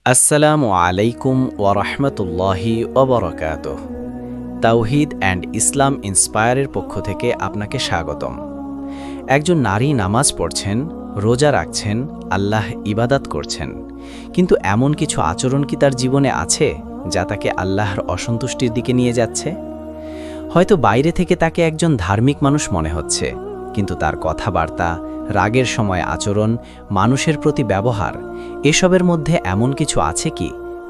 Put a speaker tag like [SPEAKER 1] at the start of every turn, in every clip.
[SPEAKER 1] আসসালামু আলাইকুম ওয়ারাহমাতুল্লাহি ওয়াবারাকাতুহ। তাওহীদ অ্যান্ড ইসলাম ইন্সপায়ারের পক্ষ থেকে আপনাকে স্বাগতম। একজন নারী নামাজ পড়ছেন, রোজা রাখছেন, আল্লাহ ইবাদাত করছেন, কিন্তু এমন কিছু আচরণ কি তার জীবনে আছে যা তাকে আল্লাহর অসন্তুষ্টির দিকে নিয়ে যাচ্ছে? হয়তো বাইরে থেকে তাকে একজন ধার্মিক মানুষ মনে হচ্ছে, কিন্তু তার কথাবার্তা, রাগের সময় আচরণ, মানুষের প্রতি ব্যবহার, এসবের মধ্যে এমন কিছু আছে কি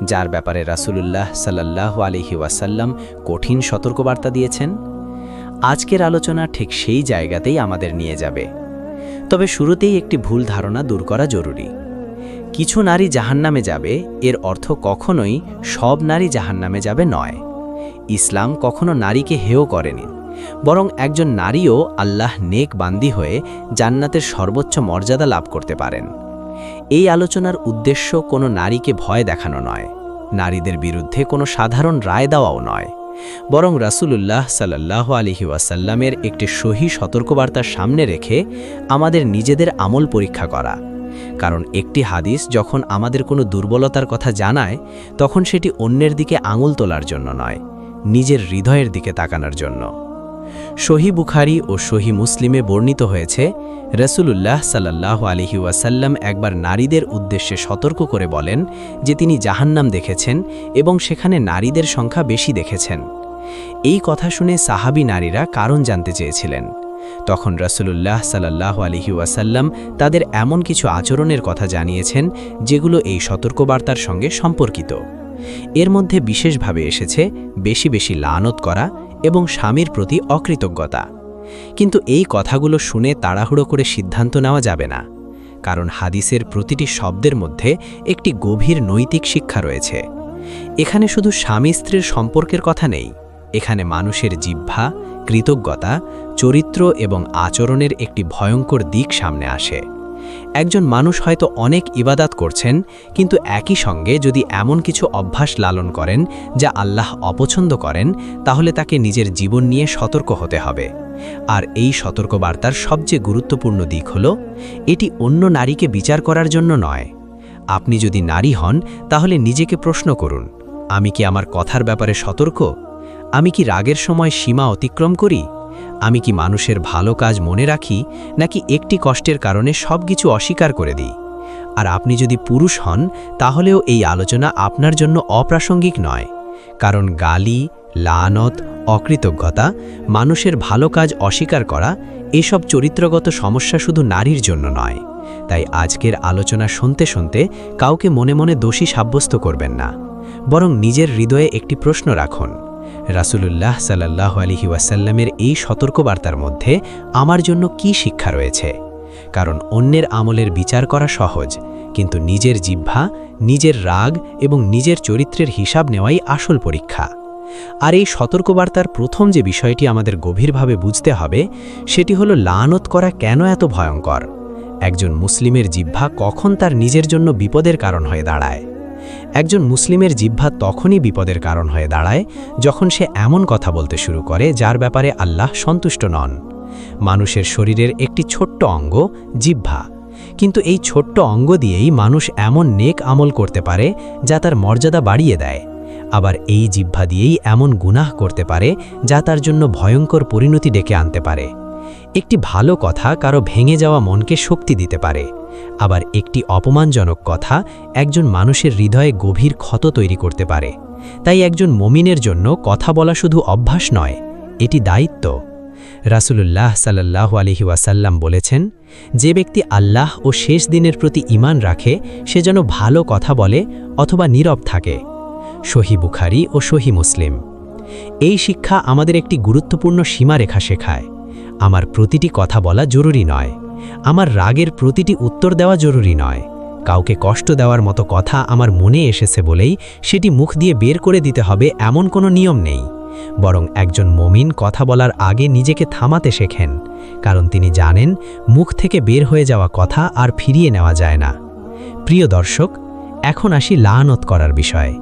[SPEAKER 1] যার ব্যাপারে রাসূলুল্লাহ সাল্লাল্লাহু আলাইহি ওয়াসাল্লাম কঠিন সতর্কবার্তা দিয়েছেন? আজকের আলোচনা ঠিক সেই জায়গাতেই আমাদের নিয়ে যাবে। তবে শুরুতেই একটি ভুল ধারণা দূর করা জরুরি। কিছু নারী জাহান্নামে যাবে, এর অর্থ কখনোই সব নারী জাহান্নামে যাবে নয়। ইসলাম কখনো নারীকে হেয় করেনি, বরং একজন নারীও আল্লাহ নেক বান্দি হয়ে জান্নাতের সর্বোচ্চ মর্যাদা লাভ করতে পারেন। এই আলোচনার উদ্দেশ্য কোনো নারীকে ভয় দেখানো নয়, নারীদের বিরুদ্ধে কোনো সাধারণ রায় দেওয়াও নয়, বরং রাসূলুল্লাহ সাল্লাল্লাহু আলাইহি ওয়াসাল্লামের একটি সহি সতর্কবার্তার সামনে রেখে আমাদের নিজেদের আমল পরীক্ষা করা। কারণ একটি হাদিস যখন আমাদের কোনো দুর্বলতার কথা জানায়, তখন সেটি অন্যের দিকে আঙুল তোলার জন্য নয়, নিজের হৃদয়ের দিকে তাকানোর জন্য। সহি বুখারী ও সহি মুসলিমে বর্ণিত হয়েছে, রাসূলুল্লাহ সাল্লাল্লাহু আলাইহি ওয়াসাল্লাম একবার নারীদের উদ্দেশ্যে সতর্ক করে বলেন যে তিনি জাহান্নাম দেখেছেন এবং সেখানে নারীদের সংখ্যা বেশি দেখেছেন। এই কথা শুনে সাহাবী নারীরা কারণ জানতে চেয়েছিলেন। তখন রাসূলুল্লাহ সাল্লাল্লাহু আলাইহি ওয়াসাল্লাম তাদের এমন কিছু আচরণের কথা জানিয়েছেন যেগুলো এই সতর্কবার্তার সঙ্গে সম্পর্কিত। এর মধ্যে বিশেষভাবে এসেছে বেশি বেশি লানত করা এবং স্বামীর প্রতি অকৃতজ্ঞতা। কিন্তু এই কথাগুলো শুনে তাড়াহুড়ো করে সিদ্ধান্ত নেওয়া যাবে না, কারণ হাদিসের প্রতিটি শব্দের মধ্যে একটি গভীর নৈতিক শিক্ষা রয়েছে। এখানে শুধু স্বামী স্ত্রীর সম্পর্কের কথা নেই, এখানে মানুষের জিহ্বা, কৃতজ্ঞতা, চরিত্র এবং আচরণের একটি ভয়ঙ্কর দিক সামনে আসে। একজন মানুষ হয়তো অনেক ইবাদাত করছেন, কিন্তু একই সঙ্গে যদি এমন কিছু অভ্যাস লালন করেন যা আল্লাহ অপছন্দ করেন, তাহলে তাকে নিজের জীবন নিয়ে সতর্ক হতে হবে। আর এই সতর্কবার্তার সবচেয়ে গুরুত্বপূর্ণ দিক হল, এটি অন্য নারীকে বিচার করার জন্য নয়। আপনি যদি নারী হন, তাহলে নিজেকে প্রশ্ন করুন, আমি কি আমার কথার ব্যাপারে সতর্ক? আমি কি রাগের সময় সীমা অতিক্রম করি? আমি কি মানুষের ভালো কাজ মনে রাখি, নাকি একটি কষ্টের কারণে সব কিছু অস্বীকার করে দিই? আর আপনি যদি পুরুষ হন, তাহলেও এই আলোচনা আপনার জন্য অপ্রাসঙ্গিক নয়, কারণ গালি, লানত, অকৃতজ্ঞতা, মানুষের ভালো কাজ অস্বীকার করা, এসব চরিত্রগত সমস্যা শুধু নারীর জন্য নয়। তাই আজকের আলোচনা শুনতে শুনতে কাউকে মনে মনে দোষী সাব্যস্ত করবেন না, বরং নিজের হৃদয়ে একটি প্রশ্ন রাখুন, রাসূলুল্লাহ সাল্লাল্লাহু আলাইহি ওয়াসাল্লামের এই সতর্কবার্তার মধ্যে আমার জন্য কি শিক্ষা রয়েছে? কারণ অন্যের আমলের বিচার করা সহজ, কিন্তু নিজের জিহ্বা, নিজের রাগ এবং নিজের চরিত্রের হিসাব নেওয়াই আসল পরীক্ষা। আর এই সতর্কবার্তার প্রথম যে বিষয়টি আমাদের গভীরভাবে বুঝতে হবে, সেটি হলো লানত করা কেন এত ভয়ঙ্কর। একজন মুসলিমের জিহ্বা কখন তার নিজের জন্য বিপদের কারণ হয়ে দাঁড়ায়? একজন মুসলিমের জিহ্বা তখনই বিপদের কারণ হয়ে দাঁড়ায় যখন সে এমন কথা বলতে শুরু করে যার ব্যাপারে আল্লাহ সন্তুষ্ট নন। মানুষের শরীরের একটি ছোট্ট অঙ্গ জিহ্বা, কিন্তু এই ছোট্ট অঙ্গ দিয়েই মানুষ এমন নেক আমল করতে পারে যা তার মর্যাদা বাড়িয়ে দেয়। আবার এই জিহ্বা দিয়েই এমন গুনাহ করতে পারে যা তার জন্য ভয়ঙ্কর পরিণতি ডেকে আনতে পারে। একটি ভালো কথা কারো ভেঙে যাওয়া মনকে শক্তি দিতে পারে, আবার একটি অপমানজনক কথা একজন মানুষের হৃদয়ে গভীর ক্ষত তৈরি করতে পারে। তাই একজন মুমিনের জন্য কথা বলা শুধু অভ্যাস নয়, এটি দায়িত্ব। রাসূলুল্লাহ সাল্লাল্লাহু আলাইহি ওয়াসাল্লাম বলেছেন, যে ব্যক্তি আল্লাহ ও শেষ দিনের প্রতি ঈমান রাখে, সে যেন ভালো কথা বলে অথবা নীরব থাকে। সহি বুখারী ও সহি মুসলিম। এই শিক্ষা আমাদের একটি গুরুত্বপূর্ণ সীমারেখা শেখায়। আমার প্রতিটি কথা বলা জরুরি নয়, আমার রাগের প্রতিটি উত্তর দেওয়া জরুরি নয়, কাউকে কষ্ট দেওয়ার মতো কথা আমার মনে এসেছে বলেই সেটি মুখ দিয়ে বের করে দিতে হবে এমন কোনো নিয়ম নেই। বরং একজন মুমিন কথা বলার আগে নিজেকে থামাতে শেখেন, কারণ তিনি জানেন মুখ থেকে বের হয়ে যাওয়া কথা আর ফিরিয়ে নেওয়া যায় না। প্রিয় দর্শক, এখন আসি লানত করার বিষয়ে।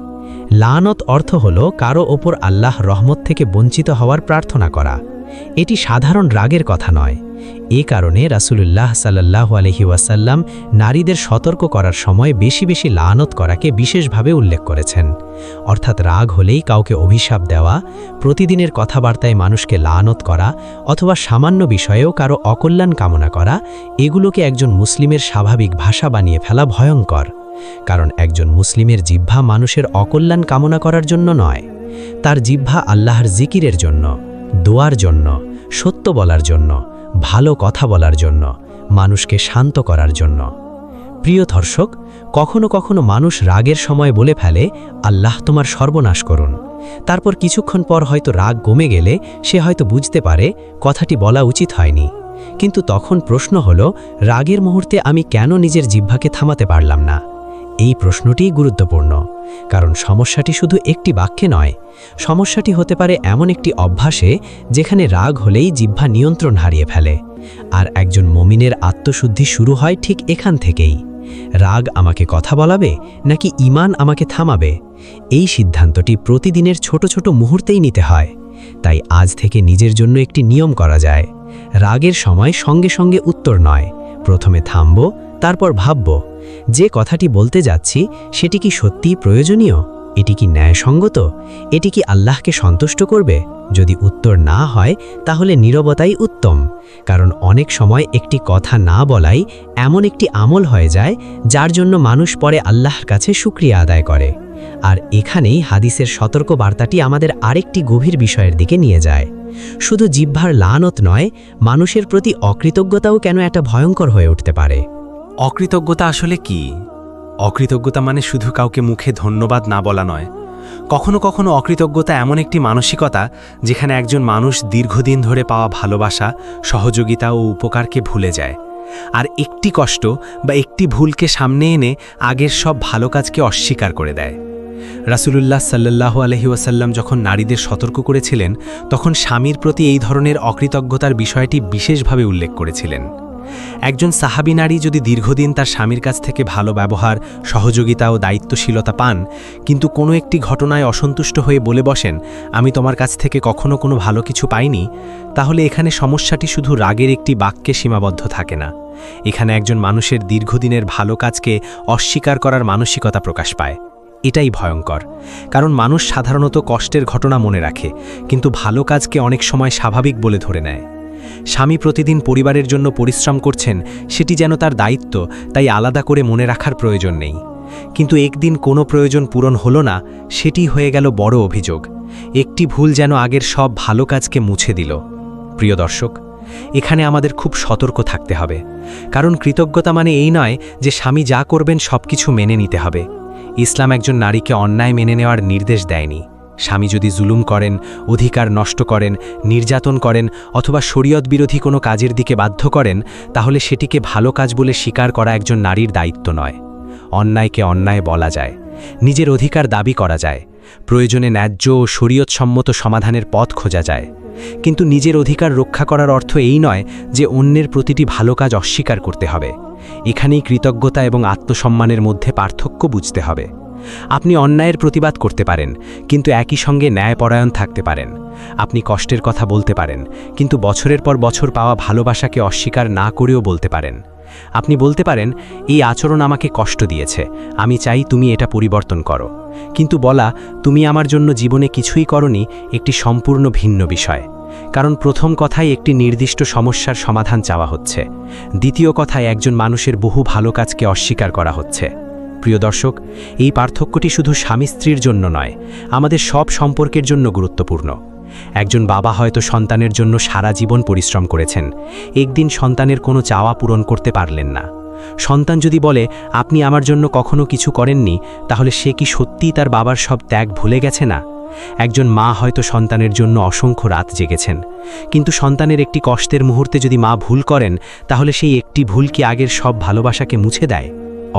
[SPEAKER 1] লানত অর্থ হল কারো ওপর আল্লাহ রহমত থেকে বঞ্চিত হওয়ার প্রার্থনা করা।
[SPEAKER 2] এটি সাধারণ রাগের কথা নয়। এ কারণে রাসূলুল্লাহ সাল্লাল্লাহু আলাইহি ওয়াসাল্লাম নারীদের সতর্ক করার সময় বেশি বেশি লানত করাকে বিশেষভাবে উল্লেখ করেছেন। অর্থাৎ রাগ হলেই কাউকে অভিশাপ দেওয়া, প্রতিদিনের কথাবার্তায় মানুষকে লানত করা অথবা সামান্য বিষয়েও কারো অকল্যাণ কামনা করা, এগুলোকে একজন মুসলিমের স্বাভাবিক ভাষা বানিয়ে ফেলা ভয়ঙ্কর। কারণ একজন মুসলিমের জিহ্বা মানুষের অকল্যাণ কামনা করার জন্য নয়, তার জিহ্বা আল্লাহর জিকিরের জন্য, দোয়ার জন্য, সত্য বলার জন্য, ভালো কথা বলার জন্য, মানুষকে শান্ত করার জন্য। প্রিয় দর্শক, কখনো কখনো মানুষ রাগের সময় বলে ফেলে, আল্লাহ তোমার সর্বনাশ করুন। তারপর কিছুক্ষণ পর হয়তো রাগ কমে গেলে সে হয়তো বুঝতে পারে কথাটি বলা উচিত হয়নি। কিন্তু তখন প্রশ্ন হলো, রাগের মুহূর্তে আমি কেন নিজের জিহ্বাকে থামাতে পারলাম না? এই প্রশ্নটিই গুরুত্বপূর্ণ, কারণ সমস্যাটি শুধু একটি বাক্যে নয়, সমস্যাটি হতে পারে এমন একটি অভ্যাসে যেখানে রাগ হলেই জিহ্বা নিয়ন্ত্রণ হারিয়ে ফেলে। আর একজন মুমিনের আত্মশুদ্ধি শুরু হয় ঠিক এখান থেকেই। রাগ আমাকে কথা বলাবে নাকি ঈমান আমাকে থামাবে? এই সিদ্ধান্তটি প্রতিদিনের ছোট ছোট মুহূর্তেই নিতে হয়। তাই আজ থেকে নিজের জন্য একটি নিয়ম করা যায়। রাগের সময় সঙ্গে সঙ্গে উত্তর নয়, প্রথমে থামব, তারপর ভাবব, যে কথাটি বলতে যাচ্ছি সেটি কি সত্যিই প্রয়োজনীয়? এটি কি ন্যায়সঙ্গত? এটি কি আল্লাহকে সন্তুষ্ট করবে? যদি উত্তর না হয় তাহলে নীরবতাই উত্তম। কারণ অনেক সময় একটি কথা না বলাই এমন একটি আমল হয়ে যায় যার জন্য মানুষ পরে আল্লাহর কাছে শুকরিয়া আদায় করে। আর এখানেই হাদিসের সতর্ক বার্তাটি আমাদের আরেকটি গভীর বিষয়ের দিকে নিয়ে যায়। শুধু জিহ্বার লানত নয়, মানুষের প্রতি অকৃতজ্ঞতাও কেন একটা ভয়ঙ্কর হয়ে উঠতে পারে।
[SPEAKER 3] অকৃতজ্ঞতা আসলে কি? অকৃতজ্ঞতা মানে শুধু কাউকে মুখে ধন্যবাদ না বলা নয়। কখনো কখনো অকৃতজ্ঞতা এমন একটি মানসিকতা যেখানে একজন মানুষ দীর্ঘদিন ধরে পাওয়া ভালোবাসা, সহযোগিতা ও উপকারকে ভুলে যায়, আর একটি কষ্ট বা একটি ভুলকে সামনে এনে আগের সব ভালো কাজকে অস্বীকার করে দেয়। রাসূলুল্লাহ সাল্লাল্লাহু আলাইহি ওয়াসাল্লাম যখন নারীদের সতর্ক করেছিলেন, তখন স্বামীর প্রতি এই ধরনের অকৃতজ্ঞতার বিষয়টি বিশেষভাবে উল্লেখ করেছিলেন। একজন সাহাবী নারী যদি দীর্ঘদিন তার স্বামীর কাছ থেকে ভালো ব্যবহার, সহযোগিতা ও দায়িত্বশীলতা পান, কিন্তু কোনো একটি ঘটনায় অসন্তুষ্ট হয়ে বলে বসেন, আমি তোমার কাছ থেকে কখনো কোনো ভালো কিছু পাইনি, তাহলে এখানে সমস্যাটি শুধু রাগের একটি বাক্যে সীমাবদ্ধ থাকে না। এখানে একজন মানুষের দীর্ঘদিনের ভালো কাজকে অস্বীকার করার মানসিকতা প্রকাশ পায়। এটাই ভয়ঙ্কর, কারণ মানুষ সাধারণত কষ্টের ঘটনা মনে রাখে, কিন্তু ভালো কাজকে অনেক সময় স্বাভাবিক বলে ধরে নেয়। স্বামী প্রতিদিন পরিবারের জন্য পরিশ্রম করছেন, সেটি যেন তার দায়িত্ব, তাই আলাদা করে মনে রাখার প্রয়োজন নেই। কিন্তু একদিন কোনো প্রয়োজন পূরণ হলো না, সেটি হয়ে গেল বড় অভিযোগ। একটি ভুল যেন আগের সব ভালো কাজকে মুছে দিল। প্রিয় দর্শক, এখানে আমাদের খুব সতর্ক থাকতে হবে, কারণ কৃতজ্ঞতা মানে এই নয় যে স্বামী যা করবেন সব কিছু মেনে নিতে হবে। ইসলাম একজন নারীকে অন্যায় মেনে নেওয়ার নির্দেশ দেয়নি। স্বামী যদি জুলুম করেন, অধিকার নষ্ট করেন, নির্যাতন করেন অথবা শরীয়ত বিরোধী কোনো কাজের দিকে বাধ্য করেন, তাহলে সেটিকে ভালো কাজ বলে স্বীকার করা একজন নারীর দায়িত্ব নয়। অন্যায়কে অন্যায় বলা যায়, নিজের অধিকার দাবি করা যায়, প্রয়োজনে ন্যায্য ও শরীয়তসম্মত সমাধানের পথ খোঁজা যায়। কিন্তু নিজের অধিকার রক্ষা করার অর্থ এই নয় যে অন্যের প্রতিটি ভালো কাজ অস্বীকার করতে হবে। এখানেই কৃতজ্ঞতা এবং আত্মসম্মানের মধ্যে পার্থক্য বুঝতে হবে। আপনি অন্যায়ের প্রতিবাদ করতে পারেন, কিন্তু একই সঙ্গে ন্যায়পরায়ণ থাকতে পারেন। আপনি কষ্টের কথা বলতে পারেন, কিন্তু বছরের পর বছর পাওয়া ভালোবাসাকে অস্বীকার না করেও বলতে পারেন। আপনি বলতে পারেন, এই আচরণ আমাকে কষ্ট দিয়েছে, আমি চাই তুমি এটা পরিবর্তন করো। কিন্তু বলা, তুমি আমার জন্য জীবনে কিছুই করনি, একটি সম্পূর্ণ ভিন্ন বিষয়। কারণ প্রথম কথায় একটি নির্দিষ্ট সমস্যার সমাধান চাওয়া হচ্ছে, দ্বিতীয় কথায় একজন মানুষের বহু ভালো কাজকে অস্বীকার করা হচ্ছে। প্রিয় দর্শক, এই পার্থক্যটি শুধু স্বামী স্ত্রীর জন্য নয়, আমাদের সব সম্পর্কের জন্য গুরুত্বপূর্ণ। একজন বাবা হয়তো সন্তানের জন্য সারা জীবন পরিশ্রম করেছেন, একদিন সন্তানের কোনো চাওয়া পূরণ করতে পারলেন না। সন্তান যদি বলে, আপনি আমার জন্য কখনো কিছু করেননি, তাহলে সে কি সত্যিই তার বাবার সব ত্যাগ ভুলে গেছে না? একজন মা হয়তো সন্তানের জন্য অসংখ্য রাত জেগেছেন, কিন্তু সন্তানের একটি কষ্টের মুহূর্তে যদি মা ভুল করেন, তাহলে সেই একটি ভুল কি আগের সব ভালোবাসাকে মুছে দেয়?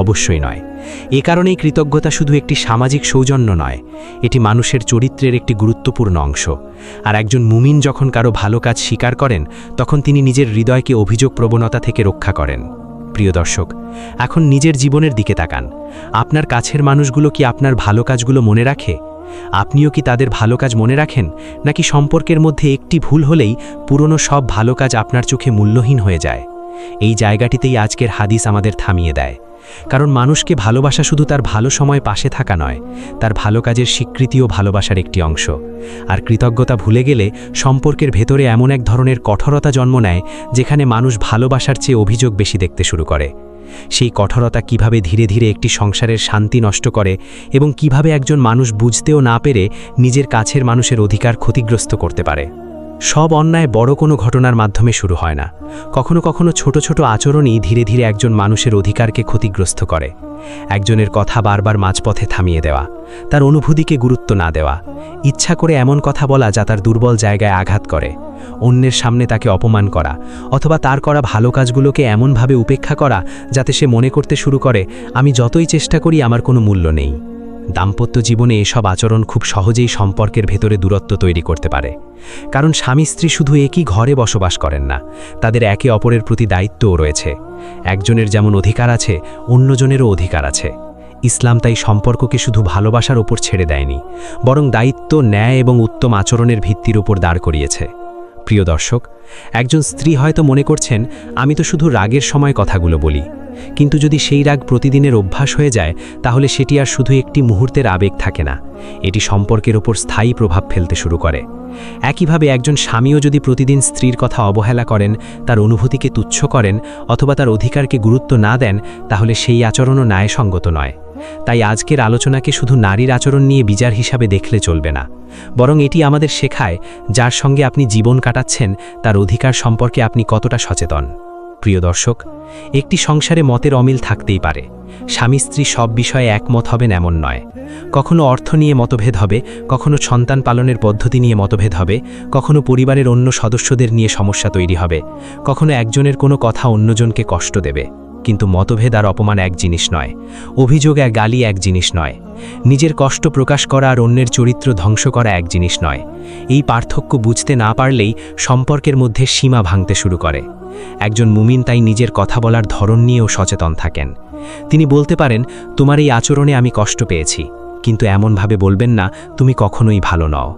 [SPEAKER 3] অবশ্যই নয়। এ কারণেই কৃতজ্ঞতা শুধু একটি সামাজিক সৌজন্য নয়, এটি মানুষের চরিত্রের একটি গুরুত্বপূর্ণ অংশ। আর একজন মুমিন যখন কারো ভালো কাজ স্বীকার করেন, তখন তিনি নিজের হৃদয়কে অভিযোগ প্রবণতা থেকে রক্ষা করেন। প্রিয় দর্শক, এখন নিজের জীবনের দিকে তাকান। আপনার কাছের মানুষগুলো কি আপনার ভালো কাজগুলো মনে রাখে?
[SPEAKER 2] আপনিও কি তাদের ভালো কাজ মনে রাখেন, নাকি সম্পর্কের মধ্যে একটি ভুল হলেই পুরনো সব ভালো কাজ আপনার চোখে মূল্যহীন হয়ে যায়? এই জায়গাটিতেই আজকের হাদিস আমাদের থামিয়ে দেয়। কারণ মানুষকে ভালোবাসা শুধু তার ভালো সময় পাশে থাকা নয়, তার ভালো কাজের স্বীকৃতিও ভালোবাসার একটি অংশ। আর কৃতজ্ঞতা ভুলে গেলে সম্পর্কের ভেতরে এমন এক ধরনের কঠোরতা জন্ম নেয়, যেখানে মানুষ ভালোবাসার চেয়ে অভিযোগ বেশি দেখতে শুরু করে। সেই কঠোরতা কিভাবে ধীরে ধীরে একটি সংসারের শান্তি নষ্ট করে এবং কিভাবে একজন মানুষ বুঝতেও না পেরে নিজের কাছের মানুষের অধিকার ক্ষতিগ্রস্ত করতে পারে। সব অন্যায় বড় কোনো ঘটনার মাধ্যমে শুরু হয় না। কখনো কখনো ছোট ছোট আচরণই ধীরে ধীরে একজন মানুষের অধিকারকে ক্ষতিগ্রস্ত করে। একজনের কথা বারবার মাঝপথে থামিয়ে দেওয়া, তার অনুভূতিকে গুরুত্ব না দেওয়া, ইচ্ছা করে এমন কথা বলা যা তার দুর্বল জায়গায় আঘাত করে, অন্যের সামনে তাকে অপমান করা, অথবা তার করা ভালো কাজগুলোকে এমনভাবে উপেক্ষা করা যাতে সে মনে করতে শুরু করে আমি যতই চেষ্টা করি আমার কোনো মূল্য নেই। দাম্পত্য জীবনে এসব আচরণ খুব সহজেই সম্পর্কের ভেতরে দূরত্ব তৈরি করতে পারে। কারণ স্বামী স্ত্রী শুধু একই ঘরে বসবাস করেন না, তাদের একে অপরের প্রতি দায়িত্বও রয়েছে। একজনের যেমন অধিকার আছে, অন্যজনেরও অধিকার আছে। ইসলাম তাই সম্পর্ককে শুধু ভালোবাসার ওপর ছেড়ে দেয়নি, বরং দায়িত্ব, ন্যায় এবং উত্তম আচরণের ভিত্তির ওপর দাঁড় করিয়েছে। প্রিয় দর্শক, একজন স্ত্রী হয়তো মনে করছেন আমি তো শুধু রাগের সময় কথাগুলো বলি, কিন্তু যদি সেই রাগ প্রতিদিনের অভ্যাস হয়ে যায় তাহলে সেটি আর শুধু একটি মুহূর্তের আবেগ থাকে না, এটি সম্পর্কের ওপর স্থায়ী প্রভাব ফেলতে শুরু করে। একইভাবে একজন স্বামীও যদি প্রতিদিন স্ত্রীর কথা অবহেলা করেন, তার অনুভূতিকে তুচ্ছ করেন অথবা তার অধিকারকে গুরুত্ব না দেন, তাহলে সেই আচরণও ন্যায়সঙ্গত নয়। তাই আজকের আলোচনাকে শুধু নারীর আচরণ নিয়ে বিচার হিসাবে দেখলে চলবে না, বরং এটি আমাদের শেখায় যার সঙ্গে আপনি জীবন কাটাচ্ছেন তার অধিকার সম্পর্কে আপনি কতটা সচেতন। প্রিয় দর্শক, একটি সংসারে মতের অমিল থাকতেই পারে। স্বামী স্ত্রী সব বিষয়ে একমত হবেন এমন নয়। কখনো অর্থ নিয়ে মতভেদ হবে, কখনো সন্তান পালনের পদ্ধতি নিয়ে মতভেদ হবে, কখনো পরিবারের অন্য সদস্যদের নিয়ে সমস্যা তৈরি হবে, কখনো একজনের কোনো কথা অন্যজনকে কষ্ট দেবে। কিন্তু মতভেদ আর অপমান এক জিনিস নয়, অভিযোগ আর গালি এক জিনিস নয়, নিজের কষ্ট প্রকাশ করা আর অন্যের চরিত্র ধ্বংস করা এক জিনিস নয়। এই পার্থক্য বুঝতে না পারলেই সম্পর্কের মধ্যে সীমা ভাঙতে শুরু করে। একজন মুমিন তাই নিজের কথা বলার ধরন নিয়েও সচেতন থাকেন। তিনি বলতে পারেন, তোমার এই আচরণে আমি কষ্ট পেয়েছি, কিন্তু এমনভাবে বলবেন না তুমি কখনোই ভালো নও।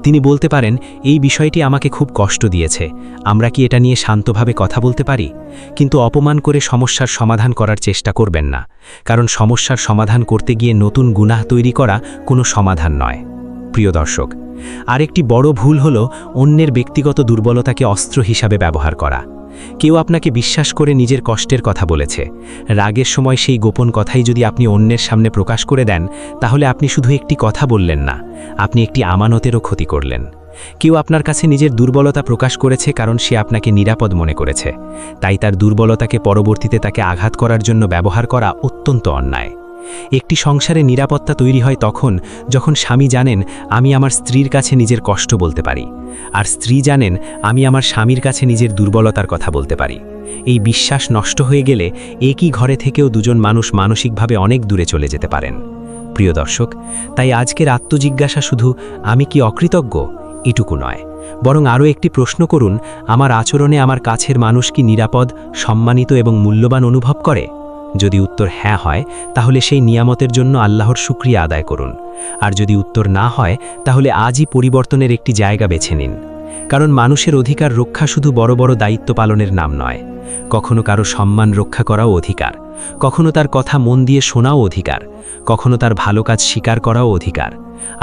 [SPEAKER 2] তিনি বলতে পারেন, এই বিষয়টি আমাকে খুব কষ্ট দিয়েছে, আমরা কি এটা নিয়ে শান্তভাবে কথা বলতে পারি? কিন্তু অপমান করে সমস্যার সমাধান করার চেষ্টা করবেন না, কারণ সমস্যার সমাধান করতে গিয়ে নতুন গুনাহ তৈরি করা কোনো সমাধান নয়। প্রিয় দর্শক, আরেকটি বড় ভুল হলো অন্যের ব্যক্তিগত দুর্বলতাকে অস্ত্র হিসাবে ব্যবহার করা। কেউ আপনাকে বিশ্বাস করে নিজের কষ্টের কথা বলেছে, রাগের সময় সেই গোপন কথাই যদি আপনি অন্যের সামনে প্রকাশ করে দেন, তাহলে আপনি শুধু একটি কথা বললেন না, আপনি একটি আমানতেরও ক্ষতি করলেন। কেউ আপনার কাছে নিজের দুর্বলতা প্রকাশ করেছে কারণ সে আপনাকে নিরাপদ মনে করেছে, তাই তার দুর্বলতাকে পরবর্তীতে তাকে আঘাত করার জন্য ব্যবহার করা অত্যন্ত অন্যায়। একটি সংসারে নিরাপত্তা তৈরি হয় তখন যখন স্বামী জানেন আমি আমার স্ত্রীর কাছে নিজের কষ্ট বলতে পারি, আর স্ত্রী জানেন আমি আমার স্বামীর কাছে নিজের দুর্বলতার কথা বলতে পারি। এই বিশ্বাস নষ্ট হয়ে গেলে একই ঘরে থেকেও দুজন মানুষ মানসিকভাবে অনেক দূরে চলে যেতে পারেন। প্রিয় দর্শক, তাই আজকের আত্মজিজ্ঞাসা শুধু আমি কি অকৃতজ্ঞ এটুকু নয়, বরং আরও একটি প্রশ্ন করুন, আমার আচরণে আমার কাছের মানুষ কি নিরাপদ, সম্মানিত এবং মূল্যবান অনুভব করে? যদি উত্তর হ্যাঁ হয়, তাহলে সেই নিয়ামতের জন্য আল্লাহর শুকরিয়া আদায় করুন। আর যদি উত্তর না হয়, তাহলে আজই পরিবর্তনের একটি জায়গা বেছে নিন। কারণ মানুষের অধিকার রক্ষা শুধু বড় বড় দায়িত্ব পালনের নাম নয়, কখনো কারো সম্মান রক্ষা করাও অধিকার, কখনো তার কথা মন দিয়ে শোনাও অধিকার, কখনো তার ভালো কাজ স্বীকার করাও অধিকার,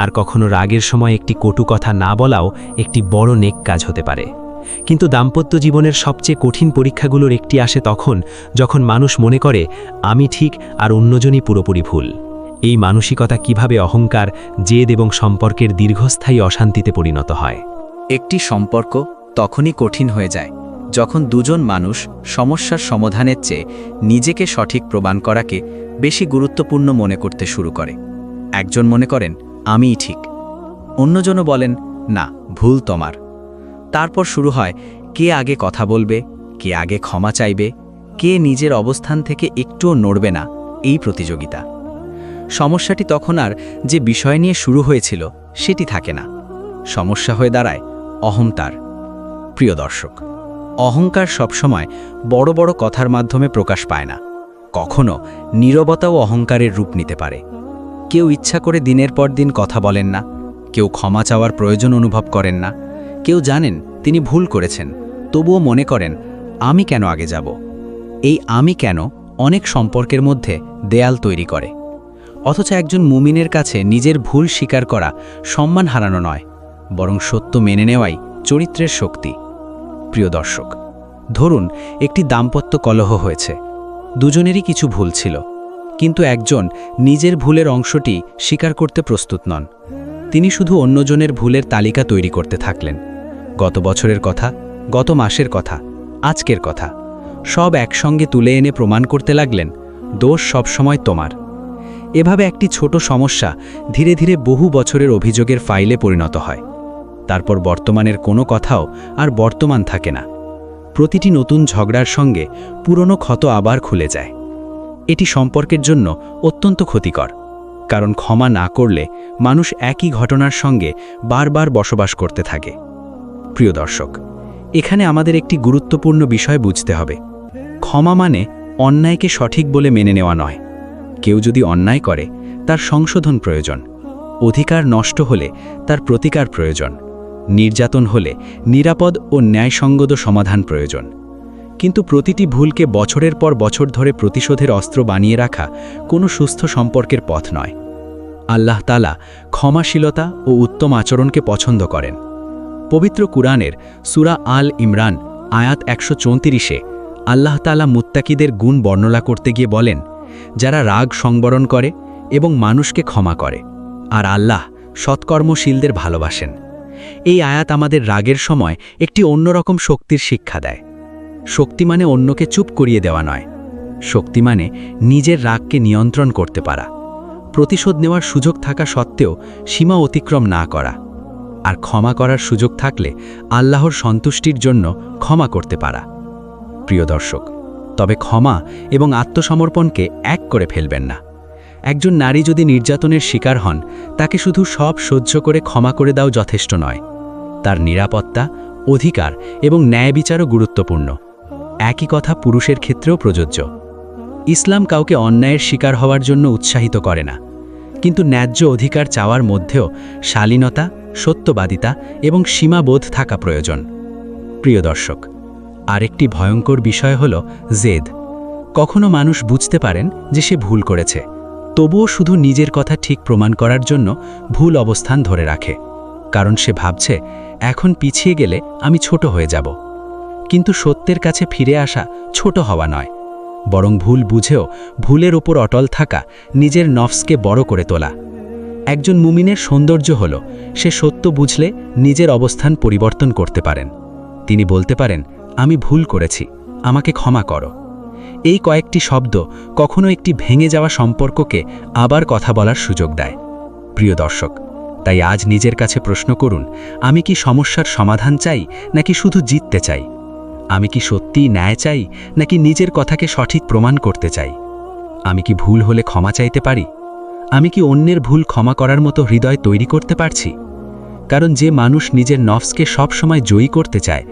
[SPEAKER 2] আর কখনো রাগের সময় একটি কটু কথা না বলাও একটি বড় নেক কাজ হতে পারে। কিন্তু দাম্পত্য জীবনের সবচেয়ে কঠিন পরীক্ষাগুলোর একটি আসে তখন যখন মানুষ মনে করে আমি ঠিক আর অন্যজনই পুরোপুরি ভুল। এই মানসিকতা কিভাবে অহংকার, জেদ এবং সম্পর্কের দীর্ঘস্থায়ী অশান্তিতে পরিণত হয়।
[SPEAKER 1] একটি সম্পর্ক তখনই কঠিন হয়ে যায় যখন দুজন মানুষ সমস্যার সমাধানের চেয়ে নিজেকে সঠিক প্রমাণ করাকে বেশি গুরুত্বপূর্ণ মনে করতে শুরু করে। একজন মনে করেন আমিই ঠিক, অন্যজনও বলেন না, ভুল তোমার। তারপর শুরু হয় কে আগে কথা বলবে, কে আগে ক্ষমা চাইবে, কে নিজের অবস্থান থেকে একটুও নড়বে না, এই প্রতিযোগিতা। সমস্যাটি তখন আর যে বিষয় নিয়ে শুরু হয়েছিল সেটি থাকে না, সমস্যা হয়ে দাঁড়ায় অহংকার। প্রিয় দর্শক, অহংকার সবসময় বড় বড় কথার মাধ্যমে প্রকাশ পায় না, কখনো নীরবতাও অহংকারের রূপ নিতে পারে। কেউ ইচ্ছা করে দিনের পর দিন কথা বলেন না, কেউ ক্ষমা চাওয়ার প্রয়োজন অনুভব করেন না, কেউ জানেন তিনি ভুল করেছেন, তবুও মনে করেন আমি কেন আগে যাব। এই আমি কেন অনেক সম্পর্কের মধ্যে দেয়াল তৈরি করে। অথচ একজন মুমিনের কাছে নিজের ভুল স্বীকার করা সম্মান হারানো নয়, বরং সত্য মেনে নেওয়াই চরিত্রের শক্তি। প্রিয় দর্শক, ধরুন একটি দাম্পত্য কলহ হয়েছে, দুজনেরই কিছু ভুল ছিল, কিন্তু একজন নিজের ভুলের অংশটি স্বীকার করতে প্রস্তুত নন। তিনি শুধু অন্যজনের ভুলের তালিকা তৈরি করতে থাকলেন। গত বছরের কথা, গত মাসের কথা, আজকের কথা সব একসঙ্গে তুলে এনে প্রমাণ করতে লাগলেন দোষ সবসময় তোমার। এভাবে একটি ছোট সমস্যা ধীরে ধীরে বহু বছরের অভিযোগের ফাইলে পরিণত হয়। তারপর বর্তমানের কোনো কথাও আর বর্তমান থাকে না। প্রতিটি নতুন ঝগড়ার সঙ্গে পুরনো ক্ষত আবার খুলে যায়। এটি সম্পর্কের জন্য অত্যন্ত ক্ষতিকর, কারণ ক্ষমা না করলে মানুষ একই ঘটনার সঙ্গে বারবার বসবাস করতে থাকে। প্রিয় দর্শক, এখানে আমাদের একটি গুরুত্বপূর্ণ বিষয় বুঝতে হবে। ক্ষমা মানে অন্যায়কে সঠিক বলে মেনে নেওয়া নয়। কেউ যদি অন্যায় করে তার সংশোধন প্রয়োজন, অধিকার নষ্ট হলে তার প্রতিকার প্রয়োজন, নির্যাতন হলে নিরাপদ ও ন্যায়সঙ্গত সমাধান প্রয়োজন। কিন্তু প্রতিটি ভুলকে বছরের পর বছর ধরে প্রতিশোধের অস্ত্র বানিয়ে রাখা কোনো সুস্থ সম্পর্কের পথ নয়। আল্লাহ তাআলা ক্ষমাশীলতা ও উত্তম আচরণকে পছন্দ করেন। পবিত্র কুরআনের সূরা আল ইমরান আয়াত 134-এ আল্লাহ তাআলা মুত্তাকিদের গুণ বর্ণনা করতে গিয়ে বলেন, যারা রাগ সংবরণ করে এবং মানুষকে ক্ষমা করে, আর আল্লাহ সৎকর্মশীলদের ভালোবাসেন। এই আয়াত আমাদের রাগের সময় একটি অন্যরকম শক্তির শিক্ষা দেয়। শক্তি মানে অন্যকে চুপ করিয়ে দেওয়া নয়, শক্তি মানে নিজের রাগকে নিয়ন্ত্রণ করতে পারা, প্রতিশোধ নেওয়ার সুযোগ থাকা সত্ত্বেও সীমা অতিক্রম না করা, আর ক্ষমা করার সুযোগ থাকলে আল্লাহর সন্তুষ্টির জন্য ক্ষমা করতে পারা। প্রিয় দর্শক, তবে ক্ষমা এবং আত্মসমর্পণকে এক করে ফেলবেন না। একজন নারী যদি নির্যাতনের শিকার হন, তাকে শুধু সব সহ্য করে ক্ষমা করে দাও যথেষ্ট নয়। তার নিরাপত্তা, অধিকার এবং ন্যায় বিচারও গুরুত্বপূর্ণ। একই কথা পুরুষের ক্ষেত্রেও প্রযোজ্য। ইসলাম কাউকে অন্যায়ের শিকার হওয়ার জন্য উৎসাহিত করে না, কিন্তু ন্যায্য অধিকার চাওয়ার মধ্যেও শালীনতা, সত্যবাদিতা এবং সীমাবোধ থাকা প্রয়োজন। প্রিয় দর্শক, আরেকটি ভয়ঙ্কর বিষয় হল জেদ। কখনো মানুষ বুঝতে পারেন যে সে ভুল করেছে, তবুও শুধু নিজের কথা ঠিক প্রমাণ করার জন্য ভুল অবস্থান ধরে রাখে, কারণ সে ভাবছে এখন পিছিয়ে গেলে আমি ছোট হয়ে যাব। কিন্তু সত্যের কাছে ফিরে আসা ছোট হওয়া নয়, বরং ভুল বুঝেও ভুলের ওপর অটল থাকা, নিজের নফসকে বড় করে তোলা। একজন মুমিনের সৌন্দর্য হল সে সত্য বুঝলে নিজের অবস্থান পরিবর্তন করতে পারেন। তিনি বলতে পারেন, আমি ভুল করেছি, আমাকে ক্ষমা করো। এই কয়েকটি শব্দ কখনো একটি ভেঙে যাওয়া সম্পর্ককে আবার কথা বলার সুযোগ দেয়। প্রিয় দর্শক, তাই আজ নিজের কাছে প্রশ্ন করুন, আমি কি সমস্যার সমাধান চাই নাকি শুধু জিততে চাই? আমি কি সত্যিই ন্যায় চাই নাকি নিজের কথাকে সঠিক প্রমাণ করতে চাই? আমি কি ভুল হলে ক্ষমা চাইতে পারি? আমি কি অন্যের ভুল ক্ষমা করার মতো হৃদয় তৈরি করতে পারছি? কারণ যে মানুষ নিজের নফসকে সবসময় জয়ী করতে চায়,